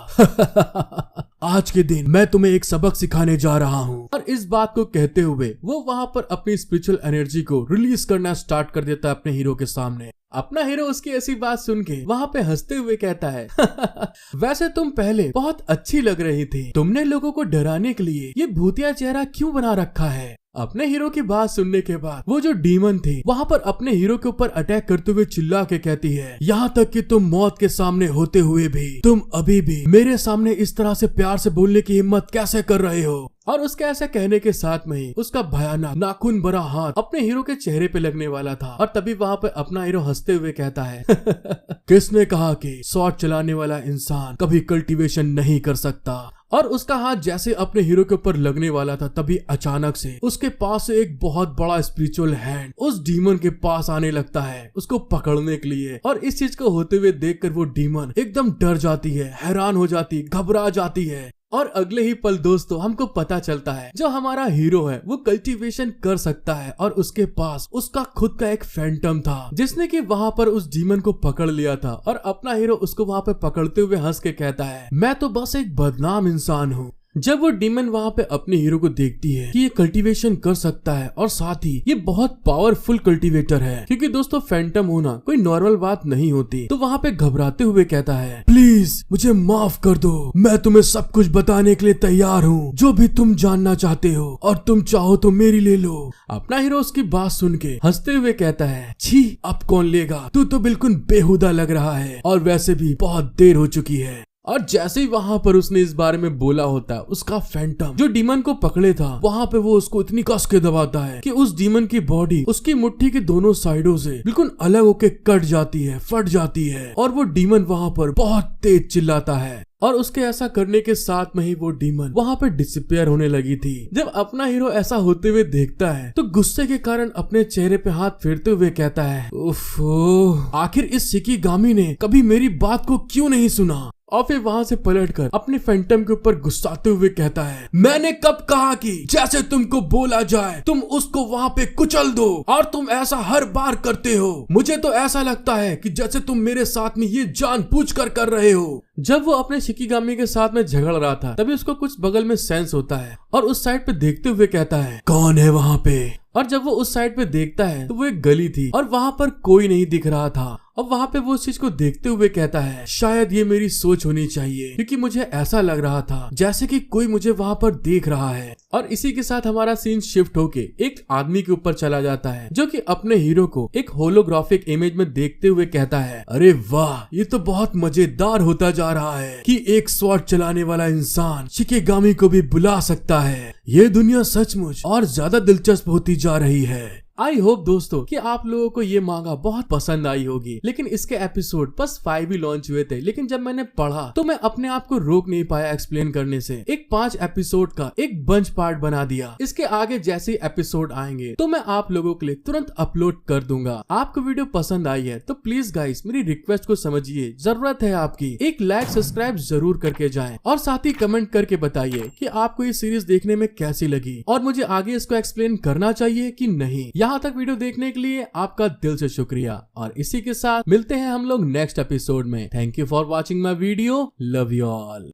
आज के दिन मैं तुम्हें एक सबक सिखाने जा रहा हूँ। और इस बात को कहते हुए वो वहाँ पर अपनी स्पिरिचुअल एनर्जी को रिलीज करना स्टार्ट कर देता है अपने हीरो के सामने। अपना हीरो उसकी ऐसी बात सुन के वहाँ पे हंसते हुए कहता है, वैसे तुम पहले बहुत अच्छी लग रही थी, तुमने लोगों को डराने के लिए ये भूतिया चेहरा क्यों बना रखा है। अपने हीरो की बात सुनने के बाद वो जो डीमन थी वहाँ पर अपने हीरो के ऊपर अटैक करते हुए चिल्ला के कहती है, यहाँ तक कि तुम मौत के सामने होते हुए भी तुम अभी भी मेरे सामने इस तरह से प्यार से बोलने की हिम्मत कैसे कर रहे हो। और उसके ऐसे कहने के साथ में ही उसका भयानक नाखून भरा हाथ अपने हीरो के चेहरे पे लगने वाला था और तभी वहाँ पे अपना हीरो हंसते हुए कहता है, किसने कहा कि स्वॉर्ड चलाने वाला इंसान कभी कल्टीवेशन नहीं कर सकता। और उसका हाथ जैसे अपने हीरो के ऊपर लगने वाला था तभी अचानक से उसके पास से एक बहुत बड़ा स्पिरिचुअल हैंड उस डीमन के पास आने लगता है उसको पकड़ने के लिए। और इस चीज को होते हुए देखकर वो डीमन एकदम डर जाती है, हैरान हो जाती, घबरा जाती है। और अगले ही पल दोस्तों हमको पता चलता है जो हमारा हीरो है वो कल्टीवेशन कर सकता है और उसके पास उसका खुद का एक फैंटम था जिसने कि वहाँ पर उस डीमन को पकड़ लिया था। और अपना हीरो उसको वहाँ पे पकड़ते हुए हंस के कहता है, मैं तो बस एक बदनाम इंसान हूँ। जब वो डीमन वहाँ पे अपने हीरो को देखती है कि ये कल्टीवेशन कर सकता है और साथ ही ये बहुत पावरफुल कल्टीवेटर है, क्योंकि दोस्तों फैंटम होना कोई नॉर्मल बात नहीं होती, तो वहाँ पे घबराते हुए कहता है, प्लीज मुझे माफ कर दो, मैं तुम्हें सब कुछ बताने के लिए तैयार हूँ, जो भी तुम जानना चाहते हो और तुम चाहो तो मेरी ले लो। अपना हीरो उसकी बात सुन के हंसते हुए कहता है, छी अब कौन लेगा, तू तो बिल्कुल बेहुदा लग रहा है और वैसे भी बहुत देर हो चुकी है। और जैसे ही वहाँ पर उसने इस बारे में बोला होता है उसका फैंटम जो डीमन को पकड़े था वहाँ पे वो उसको इतनी कस के दबाता है कि उस डीमन की बॉडी उसकी मुट्ठी के दोनों साइडों से बिल्कुल अलग होके कट जाती है, फट जाती है और वो डीमन वहाँ पर बहुत तेज चिल्लाता है। और उसके ऐसा करने के साथ में ही वो डीमन वहाँ पे डिसअपियर होने लगी थी। जब अपना हीरो ऐसा होते हुए देखता है तो गुस्से के कारण अपने चेहरे पे हाथ फेरते हुए कहता है, उफ, आखिर इस शिकीगामी ने कभी मेरी बात को क्यों नहीं सुना। और फिर वहाँ से पलटकर अपने फैंटम के ऊपर गुस्साते हुए कहता है, मैंने कब कहा कि जैसे तुमको बोला जाए तुम उसको वहाँ पे कुचल दो, और तुम ऐसा हर बार करते हो। मुझे तो ऐसा लगता है कि जैसे तुम मेरे साथ में ये जानबूझकर कर रहे हो। जब वो अपने शिकिगामी के साथ में झगड़ रहा था तभी उसको कुछ बगल में सेंस होता है और उस साइड पे देखते हुए कहता है, कौन है वहाँ पे? और जब वो उस साइड पे देखता है तो वो एक गली थी और वहाँ पर कोई नहीं दिख रहा था। और वहाँ पे वो उस चीज को देखते हुए कहता है, शायद ये मेरी सोच होनी चाहिए, क्योंकि मुझे ऐसा लग रहा था जैसे कि कोई मुझे वहाँ पर देख रहा है। और इसी के साथ हमारा सीन शिफ्ट होके एक आदमी के ऊपर चला जाता है जो कि अपने हीरो को एक होलोग्राफिक इमेज में देखते हुए कहता है, अरे वाह, ये तो बहुत मजेदार होता जा रहा है कि एक स्वॉर्ड चलाने वाला इंसान शिकिगामी को भी बुला सकता है। ये दुनिया सचमुच और ज्यादा दिलचस्प होती जा रही है। आई होप दोस्तों कि आप लोगों को ये मांगा बहुत पसंद आई होगी। लेकिन इसके एपिसोड बस 5 ही लॉन्च हुए थे, लेकिन जब मैंने पढ़ा तो मैं अपने आप को रोक नहीं पाया एक्सप्लेन करने से। एक 5 एपिसोड का एक बंच पार्ट बना दिया। इसके आगे जैसे एपिसोड आएंगे तो मैं आप लोगों के लिए तुरंत अपलोड कर दूंगा। आपको वीडियो पसंद आई है तो प्लीज गाइस मेरी रिक्वेस्ट को समझिए, जरूरत है आपकी। एक लाइक सब्सक्राइब जरूर करके जाएं और साथ ही कमेंट करके बताइए कि आपको ये सीरीज देखने में कैसी लगी और मुझे आगे इसको एक्सप्लेन करना चाहिए कि नहीं। यहाँ तक वीडियो देखने के लिए आपका दिल से शुक्रिया और इसी के साथ मिलते हैं हम लोग नेक्स्ट एपिसोड में। Thank you for watching my video. Love you all.